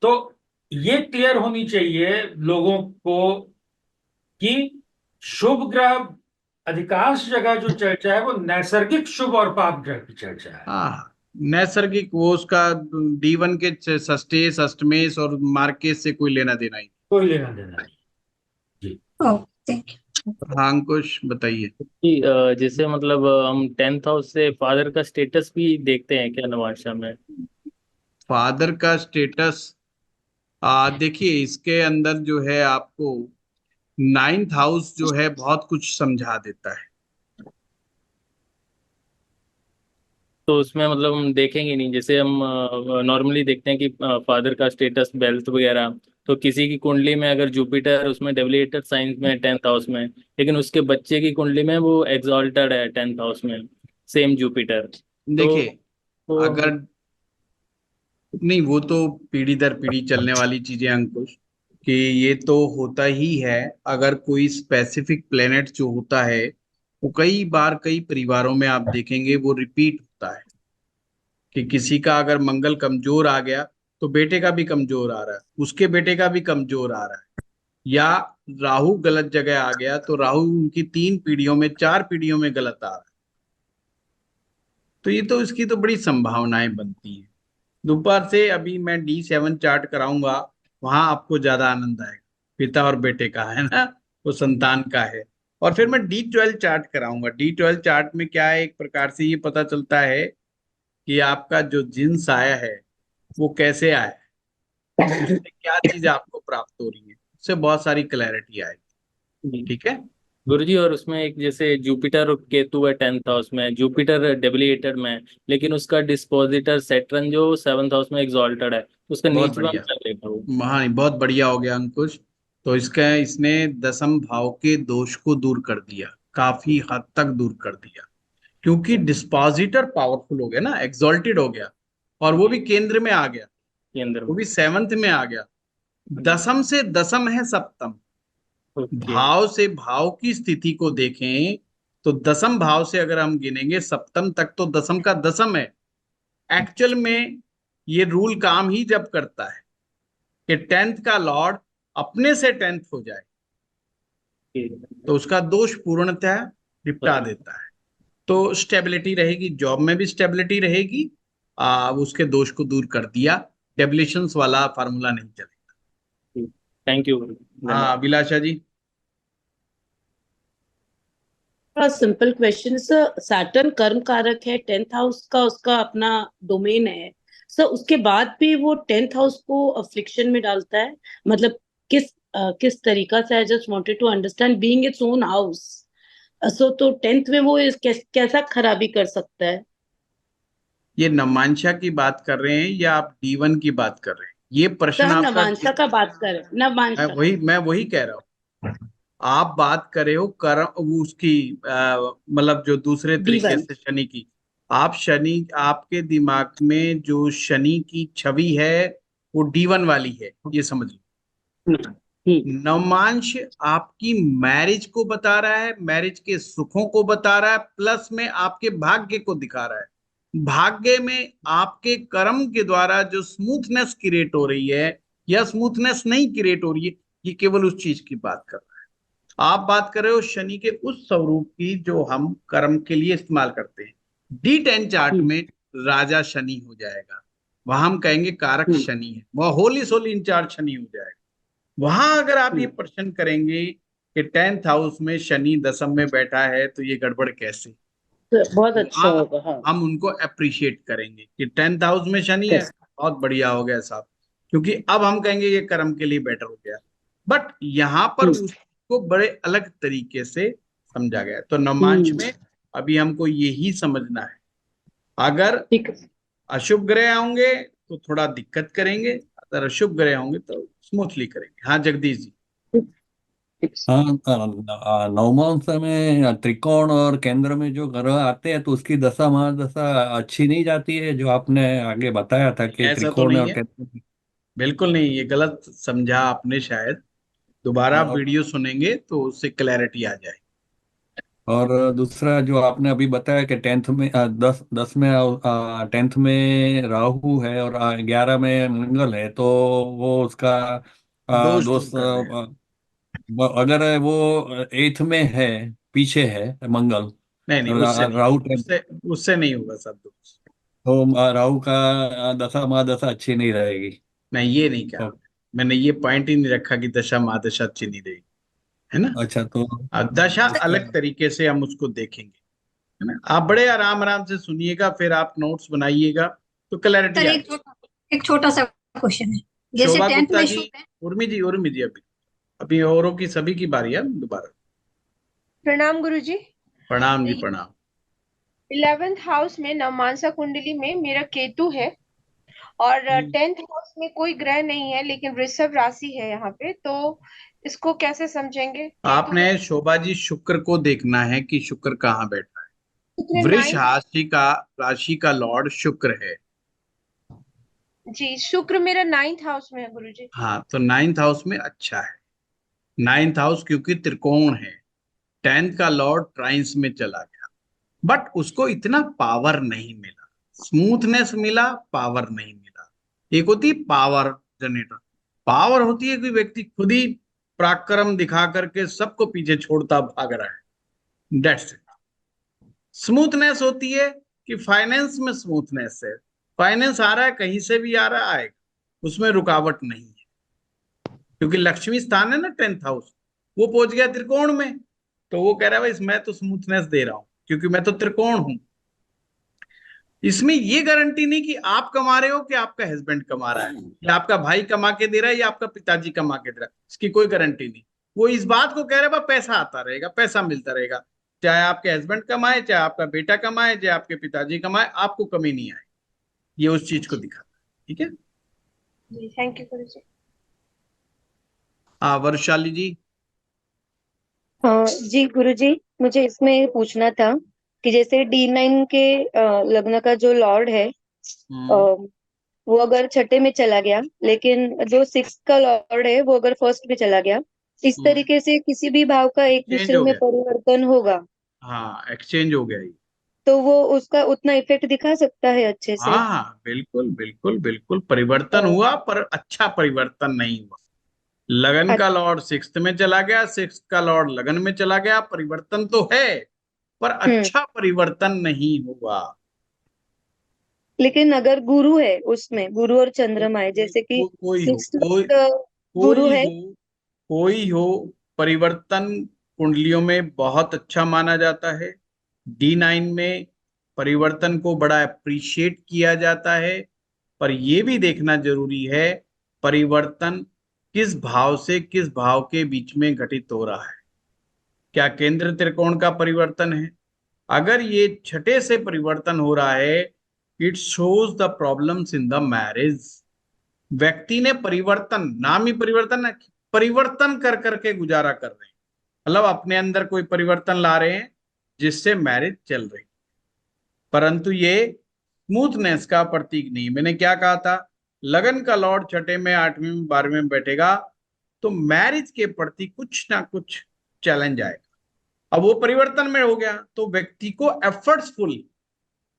तो ये क्लियर होनी चाहिए लोगों को कि शुभ ग्रह अधिकांश जगह जो चर्चा है वो नैसर्गिक शुभ और पाप ग्रह की चर्चा है। हाँ, नैसर्गिक वो उसका D1 के षष्ठेश अष्टमेश और मार्केश से कोई लेना देना ही कोई लेना देना नहीं। जी। ओह, थैंक यू। नहीं। हाँ, अंकुश बताइए। कि जैसे मतलब हम 10th हाउस से फादर का स्टेटस भी देखते हैं क्या नवांशा में? फादर का स्टेटस, देखिए इसके अंदर जो है आपको 9th हाउस जो है बहुत कुछ समझा देता है। तो उसमें मतलब हम देखेंगे नहीं, जैसे हम नॉर्मली देखते हैं कि फादर का स्टेटस वेल्थ वगैरह, तो किसी की कुंडली में अगर जुपिटर उसमें डेविएटर साइंस में 10th हाउस में, लेकिन उसके बच्चे की कुंडली में वो एग्जॉल्टेड है 10th हाउस में, सेम जुपिटर। तो देखिए, वो अगर नहीं, वो तो पीढ़ी दर पीढ़ी चलने वाली चीजें अंकुश, कि ये तो होता ही है। अगर कोई स्पेसिफिक प्लेनेट जो होता है वो कई बार कई परिवारों में आप देखेंगे वो रिपीट होता है, कि किसी का अगर मंगल कमजोर आ गया तो बेटे का भी कमजोर आ रहा है, उसके बेटे का भी कमजोर आ रहा है, या राहु गलत जगह आ गया तो राहु उनकी 3 पीढ़ियों में 4 पीढ़ियों में गलत आ रहा है। तो ये तो इसकी तो बड़ी संभावनाएं बनती हैं। दोपहर से अभी मैं D7 चार्ट कराऊंगा, वहां आपको ज्यादा आनंद आएगा। पिता और बेटे का है ना, वो संतान का है। और फिर मैं D12 चार्ट कराऊंगा। D12 चार्ट में क्या है, एक प्रकार से ये पता चलता है कि आपका जो जिन्स आया है वो कैसे आया है, उससे क्या चीज आपको प्राप्त हो रही है, उससे बहुत सारी क्लैरिटी आएगी। ठीक है। गुरुजी, और उसमें एक जैसे जुपिटर और केतु है 10th हाउस में, जुपिटर डेबिलिएटेड में है, लेकिन उसका डिस्पोजिटर सैटर्न जो 7th हाउस में एग्जॉल्टेड है, उसका बहुत नीच भाव बढ़िया। चलेगा वो। हाँ, बहुत बढ़िया हो गया अंकुश। तो इसका इसने दसम भाव के दोष को दूर कर दिया, काफी हद तक दूर कर दिया, क्योंकि डिस्पोजिटर पावरफुल हो गया ना, एग्जॉल्टेड हो गया, और वो भी केंद्र में आ गया, केंद्र वो में। भी 7th में आ गया। दसम से दसम है सप्तम। ओके। भाव से भाव की स्थिति को देखें तो दसम भाव से अगर हम गिनेंगे सप्तम तक, तो दसम का दसम है। एक्चुअल में ये रूल काम ही जब करता है कि 10th का लॉर्ड अपने से 10th हो जाए, तो उसका दोष पूर्णतः निपटा देता है। तो स्टेबिलिटी रहेगी, जॉब में भी स्टेबिलिटी रहेगी। उसके दोष को दूर कर दिया, डेबिलिशंस वाला फार्मूला नहीं चलेगा। Thank you. हाँ, अभिलाषा जी। थोड़ा सिंपल क्वेश्चन सर, सैटर्न कर्म कारक है, 10th हाउस का उसका अपना डोमेन है सर, उसके बाद भी वो 10th हाउस को अफ्लिक्शन में डालता है, मतलब किस तरीका से? I just wanted to understand being its own house. So तो 10th में वो कैसा खराबी कर सकता है? ये नवमांशा की बात कर रहे हैं या आप D1 की बात कर रहे हैं? ये सर प्रश्न हम आपका नवांशा का बात कर रहे हैं, नवांशा का। मैं वही कह रहा हूँ। आप बात कर रहे हो वो उसकी मतलब जो दूसरे तरीके D1। से शनि की। आप शनि, आपके दिमाग में जो शनि की छवि है वो D1 वाली है, ये समझ लो। नवमांश आपकी मैरिज को बता रहा है, मैरिज के सुखों को बता रहा है, प्लस में आपके भाग्य को दिखा रहा है। भाग्य में आपके कर्म के द्वारा जो स्मूथनेस क्रिएट हो रही है या स्मूथनेस नहीं क्रिएट हो रही है, ये केवल उस चीज की बात कर रहा है। आप बात कर रहे हो शनि के उस स्वरूप की जो हम कर्म के लिए इस्तेमाल करते हैं। D10 चार्ट में राजा शनि हो जाएगा, वहां हम कहेंगे कारक शनि है, वह होली सोली इंचार्ज शनि हो जाएगा। वहां अगर आप ये प्रश्न करेंगे कि 10th हाउस में शनि दसम में बैठा है तो ये गड़बड़ कैसे, बहुत अच्छा तो होगा। हाँ, हम उनको अप्रिशिएट करेंगे कि 10th हाउस में शनि है, बहुत बढ़िया हो गया साहब, क्योंकि अब हम कहेंगे ये कर्म के लिए बेटर हो गया। बट यहाँ पर उसको बड़े अलग तरीके से समझा गया। तो नवमांश में अभी हमको यही समझना है, अगर अशुभ ग्रह होंगे तो थोड़ा दिक्कत करेंगे, अगर अशुभ ग्रह होंगे तो स्मूथली करेंगे। हाँ जगदीश जी। हाँ, नवमांश में त्रिकोण और केंद्र में जो ग्रह आते हैं तो उसकी दशा महादशा अच्छी नहीं जाती है, जो आपने आगे बताया था कि ऐसा तो त्रिकोण नहीं और है, केंद्र। बिल्कुल नहीं, ये गलत समझा आपने शायद। दोबारा आप वीडियो सुनेंगे तो उससे क्लैरिटी आ जाए। और दूसरा जो आपने अभी बताया कि 10th में 10 में 10th में राहु है और 11 में मंगल है, तो वो उसका दोष दूर दोस्त कर रहे हैं। अगर वो 8th में है, पीछे है मंगल, नहीं नहीं, उससे नहीं, राहु उससे उससे नहीं होगा सब दोष। तो राहु का दशा महादशा अच्छी नहीं रहेगी। नहीं, ये नहीं कहा ओके। मैंने, ये पॉइंट ही नहीं रखा कि दशा महादशा अच्छी नहीं रहेगी, है ना। अच्छा, तो अब दशा उसका अलग तरीके से हम उसको देखेंगे, है ना। आप बड़े आराम आराम से सुनिएगा, फिर आप नोट्स बनाइएगा तो क्लैरिटी सर आ एक छोटा सा क्वेश्चन है, जैसे शोभा 10th गुप्ता में जी, शुभ है। उर्मी जी अभी अभी औरों की सभी की बारी है दोबारा। प्रणाम गुरुजी। प्रणाम जी प्रणाम। 11th हाउस में नवमांसा कुंडली में मेरा केतु है और 10th हाउस में कोई ग्रह नहीं है, लेकिन वृषभ राशि है यहाँ पे, तो इसको कैसे समझेंगे? आपने शोभा जी शुक्र को देखना है कि शुक्र कहाँ बैठा है। वृष राशि का लॉर्ड शुक्र है। जी, शुक्र मेरा 9th हाउस में है गुरुजी। हाँ, तो 9th हाउस में अच्छा है। 9th हाउस क्योंकि त्रिकोण है, 10th का लॉर्ड ट्राइंस में चला गया, बट उसको इतना पावर नहीं मिला, स्मूथनेस मिला, पावर नहीं मिला। एक होती है पावर जनरेटर, पावर होती है कि व्यक्ति खुद ही पराक्रम दिखा करके सबको पीछे छोड़ता भाग रहा है, दैट्स इट। स्मूथनेस होती है कि फाइनेंस में स्मूथनेस है, फाइनेंस आ रहा है, कहीं से भी आ रहा है, उसमें रुकावट नहीं है, क्योंकि लक्ष्मी स्थान है ना 10th हाउस, वो पहुंच गया त्रिकोण में, तो वो कह रहा है भाई मैं तो स्मूथनेस दे रहा हूं क्योंकि मैं तो त्रिकोण हूं। इसमें ये गारंटी नहीं कि आप कमा रहे हो कि आपका हस्बैंड कमा रहा है, या आपका भाई कमा के दे रहा है या आपका पिताजी कमा के दे रहा है, इसकी कोई गारंटी नहीं। वो इस बात को कह रहे हैं पैसा आता रहेगा, पैसा मिलता रहेगा, चाहे आपके हस्बैंड कमाए, चाहे आपका बेटा कमाए, चाहे आपके पिताजी कमाए, आपको कमी नहीं आए। ये उस चीज को दिखाता है। ठीक है जी, थैंक यू गुरुजी। हाँ वरुशाली जी। जी गुरुजी, मुझे इसमें पूछना था कि जैसे D9 के लग्न का जो लॉर्ड है, वो अगर छठे में चला गया, लेकिन जो 6 का लॉर्ड है वो अगर फर्स्ट में चला गया, इस तरीके से किसी भी भाव का एक चेंज दूसरे हो में गया। परिवर्तन होगा हाँ एक्सचेंज हो गया ये। तो वो उसका उतना इफेक्ट दिखा सकता है अच्छे से? हाँ हाँ बिल्कुल बिल्कुल बिल्कुल, परिवर्तन हुआ पर अच्छा परिवर्तन नहीं हुआ। लगन का लॉर्ड 6th में चला गया, 6th का लॉर्ड लगन में चला गया, परिवर्तन तो है पर अच्छा परिवर्तन नहीं हुआ। लेकिन अगर गुरु है उसमें, गुरु और चंद्रमा है, जैसे कि कोई हो 6th कोई गुरु है, कोई हो, परिवर्तन कुंडलियों में बहुत अच्छा माना जाता है। D9 में परिवर्तन को बड़ा अप्रिशिएट किया जाता है, पर यह भी देखना जरूरी है परिवर्तन किस भाव से किस भाव के बीच में घटित हो रहा है। क्या केंद्र त्रिकोण का परिवर्तन है? अगर ये छठे से परिवर्तन हो रहा है, it shows the problems in the marriage. व्यक्ति ने परिवर्तन, नाम ही परिवर्तन है, परिवर्तन कर करके गुजारा कर रहे हैं, मतलब अपने अंदर कोई परिवर्तन ला रहे हैं जिससे मैरिज चल रही, परंतु ये स्मूथनेस का प्रतीक नहीं। मैंने क्या कहा था, लगन का लॉर्ड छठे में, 8वीं में, 12वीं में बैठेगा तो मैरिज के प्रति कुछ ना कुछ चैलेंज आएगा। अब वो परिवर्तन में हो गया तो व्यक्ति को एफर्ट्सफुल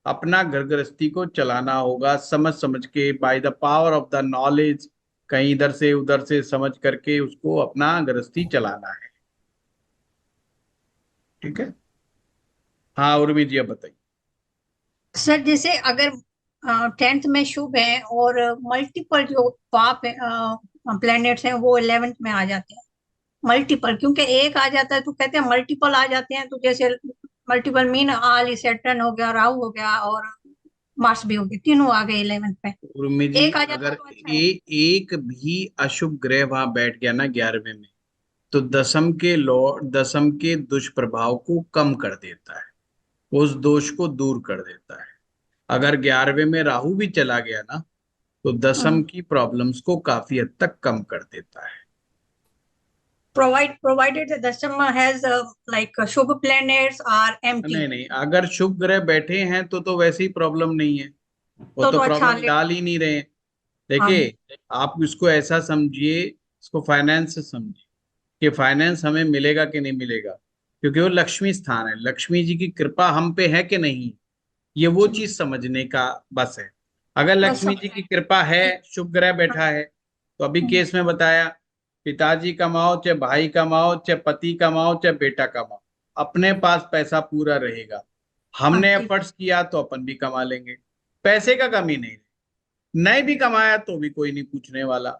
अपना घर गृहस्थी को चलाना होगा, समझ समझ के, by the power of the knowledge, कहीं इधर से उधर से समझ करके उसको अपना गृहस्थी चलाना है। ठीक है हाँ उर्मी जी अब बताइए। सर जैसे अगर 10th में शुभ है और मल्टीपल जो पाप प्लैनेट्स हैं वो 11th में आ जाते हैं, मल्टीपल, क्योंकि एक आ जाता है तो कहते हैं मल्टीपल आ जाते हैं, तो जैसे मल्टीपल मीन ऑल सैटर्न हो गया, राहु हो गया और मार्स भी हो गया, तीनों आ गए 11th पे। उर्मी जी एक आ जाता अगर तो अच्छा है। एक भी अशुभ ग्रह वहां बैठ गया ना 11वें में, तो दसम के दुष्प्रभाव को कम कर देता है, उस दोष को दूर कर देता है। अगर 11वें में राहु भी चला गया ना तो दसम की प्रॉब्लम्स को काफी हद तक कम कर देता है। Provided the Dasham has like Shubh planets are empty, नहीं नहीं, अगर शुभ ग्रह बैठे हैं तो वैसे ही प्रॉब्लम नहीं है, वो तो अच्छा प्रॉब्लम डाल ही नहीं रहे हैं। देखिए आप इसको ऐसा समझिए, इसको फाइनेंस से समझिए कि फाइनेंस हमें मिलेगा कि नहीं मिलेगा, क्योंकि वो लक्ष्मी स्थान है, लक्ष्मी जी की कृपा हम पे है कि नहीं, ये वो चीज समझने का बस है। अगर लक्ष्मी जी की कृपा है, शुभ ग्रह बैठा है, तो अभी केस में बताया, पिताजी कमाओ चाहे भाई कमाओ चाहे पति कमाओ चाहे बेटा कमाओ, अपने पास पैसा पूरा रहेगा। हमने एफर्ट्स किया तो अपन भी कमा लेंगे, पैसे का कमी नहीं, नहीं भी कमाया तो भी कोई नहीं पूछने वाला।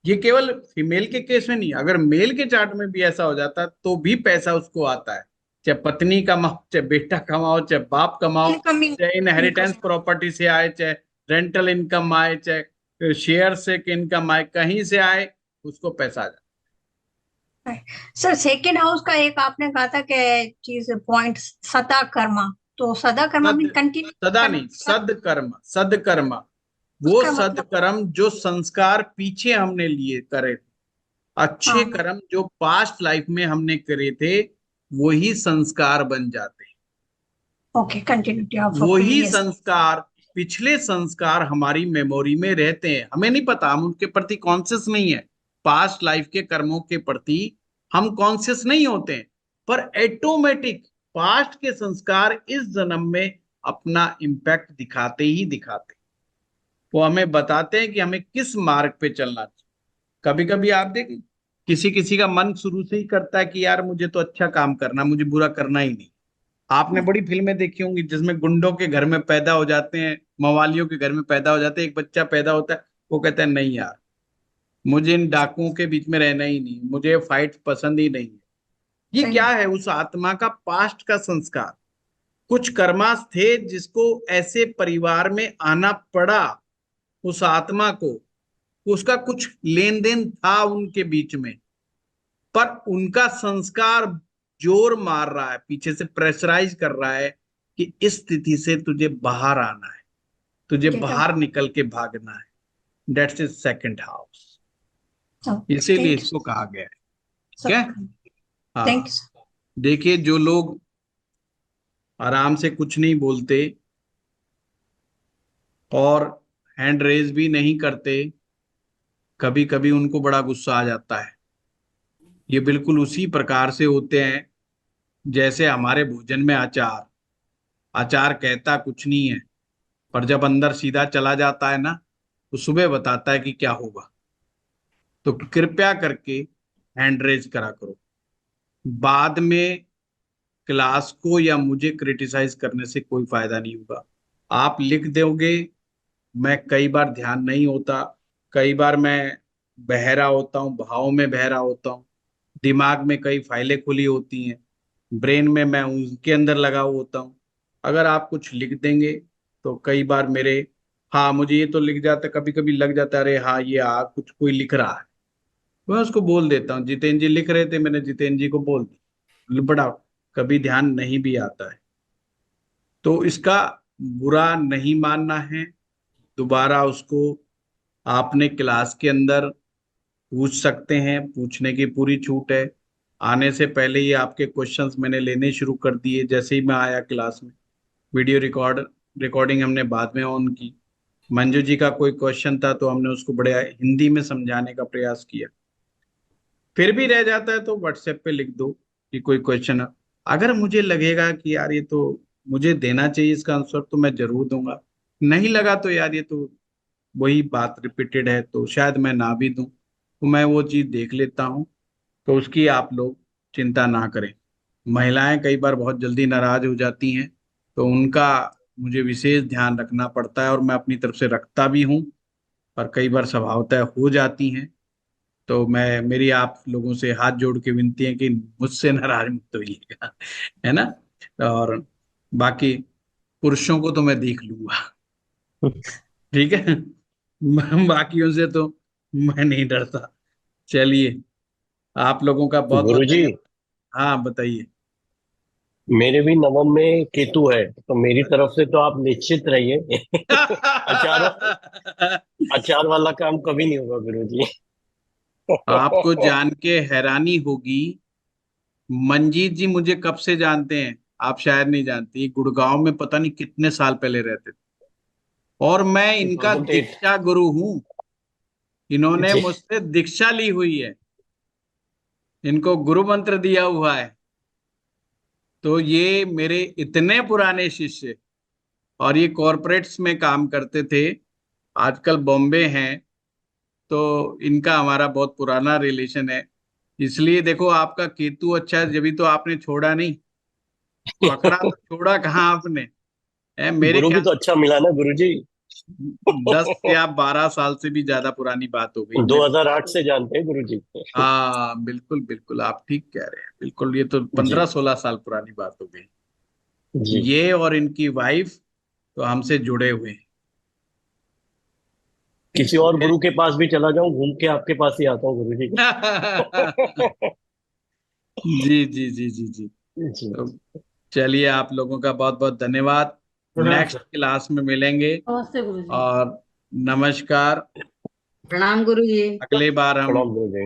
ये केवल फीमेल के केस में नहीं, अगर मेल के चार्ट में भी ऐसा हो जाता तो भी पैसा उसको आता है, चाहे पत्नी कमाओ चाहे बेटा कमाओ चाहे बाप कमाओ, चाहे इनहेरिटेंस प्रॉपर्टी से आए, चाहे रेंटल इनकम आए, चाहे शेयर से इनकम आए, कहीं से आए उसको पैसा आ जाता। सर सेकेंड हाउस का एक आपने कहा था कि चीज पॉइंट सदा कर्मा, तो सदा कर्मा भी कंटिन्यू, सदा नहीं, सदकर्म, सदकर्म वो सदकर्म जो संस्कार पीछे हमने लिए करे थे, अच्छे कर्म जो पास्ट लाइफ में हमने करे थे, वही संस्कार बन जाते हैं। ओके, कंटिन्यूटी ऑफ वही संस्कार, पिछले संस्कार हमारी मेमोरी में रहते हैं, हमें नहीं पता, हम उनके प्रति कॉन्शियस नहीं है, पास्ट लाइफ के कर्मों के प्रति हम कॉन्शियस नहीं होते हैं, पर ऑटोमेटिक पास्ट के संस्कार इस जन्म में अपना इम्पैक्ट दिखाते ही दिखाते, वो हमें बताते हैं कि हमें किस मार्ग पे चलना चाहिए। कभी कभी आप देखें किसी किसी का मन शुरू से ही करता है कि यार मुझे तो अच्छा काम करना, मुझे बुरा करना ही नहीं। आपने बड़ी फिल्में देखी होंगी जिसमें गुंडों के घर में पैदा हो जाते हैं, मवालियों के घर में पैदा हो जाते हैं, एक बच्चा पैदा होता है, वो कहता है नहीं यार मुझे इन डाकुओं के बीच में रहना ही नहीं, मुझे फाइट पसंद ही नहीं है। ये क्या है? उस आत्मा का पास्ट का संस्कार, कुछ कर्मास थे जिसको ऐसे परिवार में आना पड़ा, उस आत्मा को उसका कुछ लेन देन था उनके बीच में, पर उनका संस्कार जोर मार रहा है, पीछे से प्रेशराइज कर रहा है कि इस स्थिति से तुझे बाहर आना है, तुझे बाहर निकल के भागना है। दैट्स इज सेकंड हाउस, इसीलिए इसको कहा गया है। ठीक है, हाँ। देखिए, जो लोग आराम से कुछ नहीं बोलते और हैंड रेज भी नहीं करते, कभी कभी उनको बड़ा गुस्सा आ जाता है। ये बिल्कुल उसी प्रकार से होते हैं जैसे हमारे भोजन में अचार। अचार कहता कुछ नहीं है, पर जब अंदर सीधा चला जाता है ना, तो सुबह बताता है कि क्या होगा। तो कृपया करके हैंड रेज करा करो। बाद में क्लास को या मुझे क्रिटिसाइज करने से कोई फायदा नहीं होगा। आप लिख दोगे, मैं कई बार ध्यान नहीं होता, कई बार मैं बहरा होता हूँ, भाव में बहरा होता हूँ, दिमाग में कई फाइलें खुली होती हैं, ब्रेन में मैं उनके अंदर लगा हुआ होता हूँ। अगर आप कुछ लिख देंगे तो कई बार मेरे, हाँ मुझे ये तो लिख जाता, कभी कभी लग जाता है, अरे हाँ ये कुछ कोई लिख रहा है, मैं उसको बोल देता हूँ, जितेंद्र जी लिख रहे थे, मैंने जितेंद्र जी को बोल दिया। बड़ा कभी ध्यान नहीं भी आता है, तो इसका बुरा नहीं मानना है। दोबारा उसको आपने क्लास के अंदर पूछ सकते हैं, पूछने की पूरी छूट है। आने से पहले ही आपके क्वेश्चंस मैंने लेने शुरू कर दिए जैसे ही मैं आया क्लास में। वीडियो रिकॉर्डिंग हमने बाद में ऑन की। मंजू जी का कोई क्वेश्चन था तो हमने उसको बड़े हिंदी में समझाने का प्रयास किया। फिर भी रह जाता है तो व्हाट्सएप पे लिख दो कि कोई क्वेश्चन है। अगर मुझे लगेगा कि यार ये तो मुझे देना चाहिए इसका आंसर, तो मैं जरूर दूंगा। नहीं लगा तो यार ये तो वही बात रिपीटेड है, तो शायद मैं ना भी दूं, तो मैं वो चीज देख लेता हूँ। तो उसकी आप लोग चिंता ना करें। महिलाएं कई बार बहुत जल्दी नाराज हो जाती हैं, तो उनका मुझे विशेष ध्यान रखना पड़ता है, और मैं अपनी तरफ से रखता भी हूँ, पर कई बार स्वभावतः हो जाती हैं। तो मैं, मेरी आप लोगों से हाथ जोड़ के विनती है कि मुझसे नाराज मत होइएगा, है ना। और बाकी पुरुषों को तो मैं देख लूंगा, ठीक है। बाकियों से तो मैं नहीं डरता। चलिए, आप लोगों का बहुत बहुत गुरुजी, धन्यवाद। हाँ बताइए। मेरे भी नवम में केतु है, तो मेरी तरफ से तो आप निश्चित रहिए। अचार अचार वाला काम कभी नहीं होगा गुरुजी। आपको जान के हैरानी होगी, मंजीत जी मुझे कब से जानते हैं आप शायद नहीं जानती। गुड़गांव में पता नहीं कितने साल पहले रहते थे, और मैं इनका 2008। दीक्षा गुरु हूं। इन्होंने जी। मुझसे दीक्षा ली हुई है, इनको गुरु मंत्र दिया हुआ है। तो ये मेरे इतने पुराने शिष्य, और ये कॉरपोरेट्स में काम करते थे, आजकल बॉम्बे हैं। तो इनका हमारा बहुत पुराना रिलेशन है। इसलिए देखो, आपका केतु अच्छा है, जब तो आपने छोड़ा नहीं, पकड़ा तो छोड़ा कहाँ आपने। मेरे गुरु भी ख्याल तो अच्छा मिला ना गुरुजी। 10 या 12 साल से भी ज्यादा पुरानी बात हो गई मेरे। 2008 से जानते हैं गुरुजी। हाँ बिल्कुल बिल्कुल, आप ठीक कह रहे हैं, बिल्कुल। ये तो जी 15-16 साल पुरानी बात हो गई। जी। ये और इनकी वाइफ तो हमसे जुड़े हुए हैं। किसी और गुरु के पास भी चला जाऊं, घूम के आपके पास ही आता हूँ गुरुजी। जी जी जी जी जी। जी। तो चलिए, आप लोगों का बहुत बहुत धन्यवाद। प्रणाम नेक्स्ट सर। क्लास में मिलेंगे, नमस्ते गुरुजी। और नमस्कार। प्रणाम गुरुजी। अगली बार हम प्रणाम गुरुजी।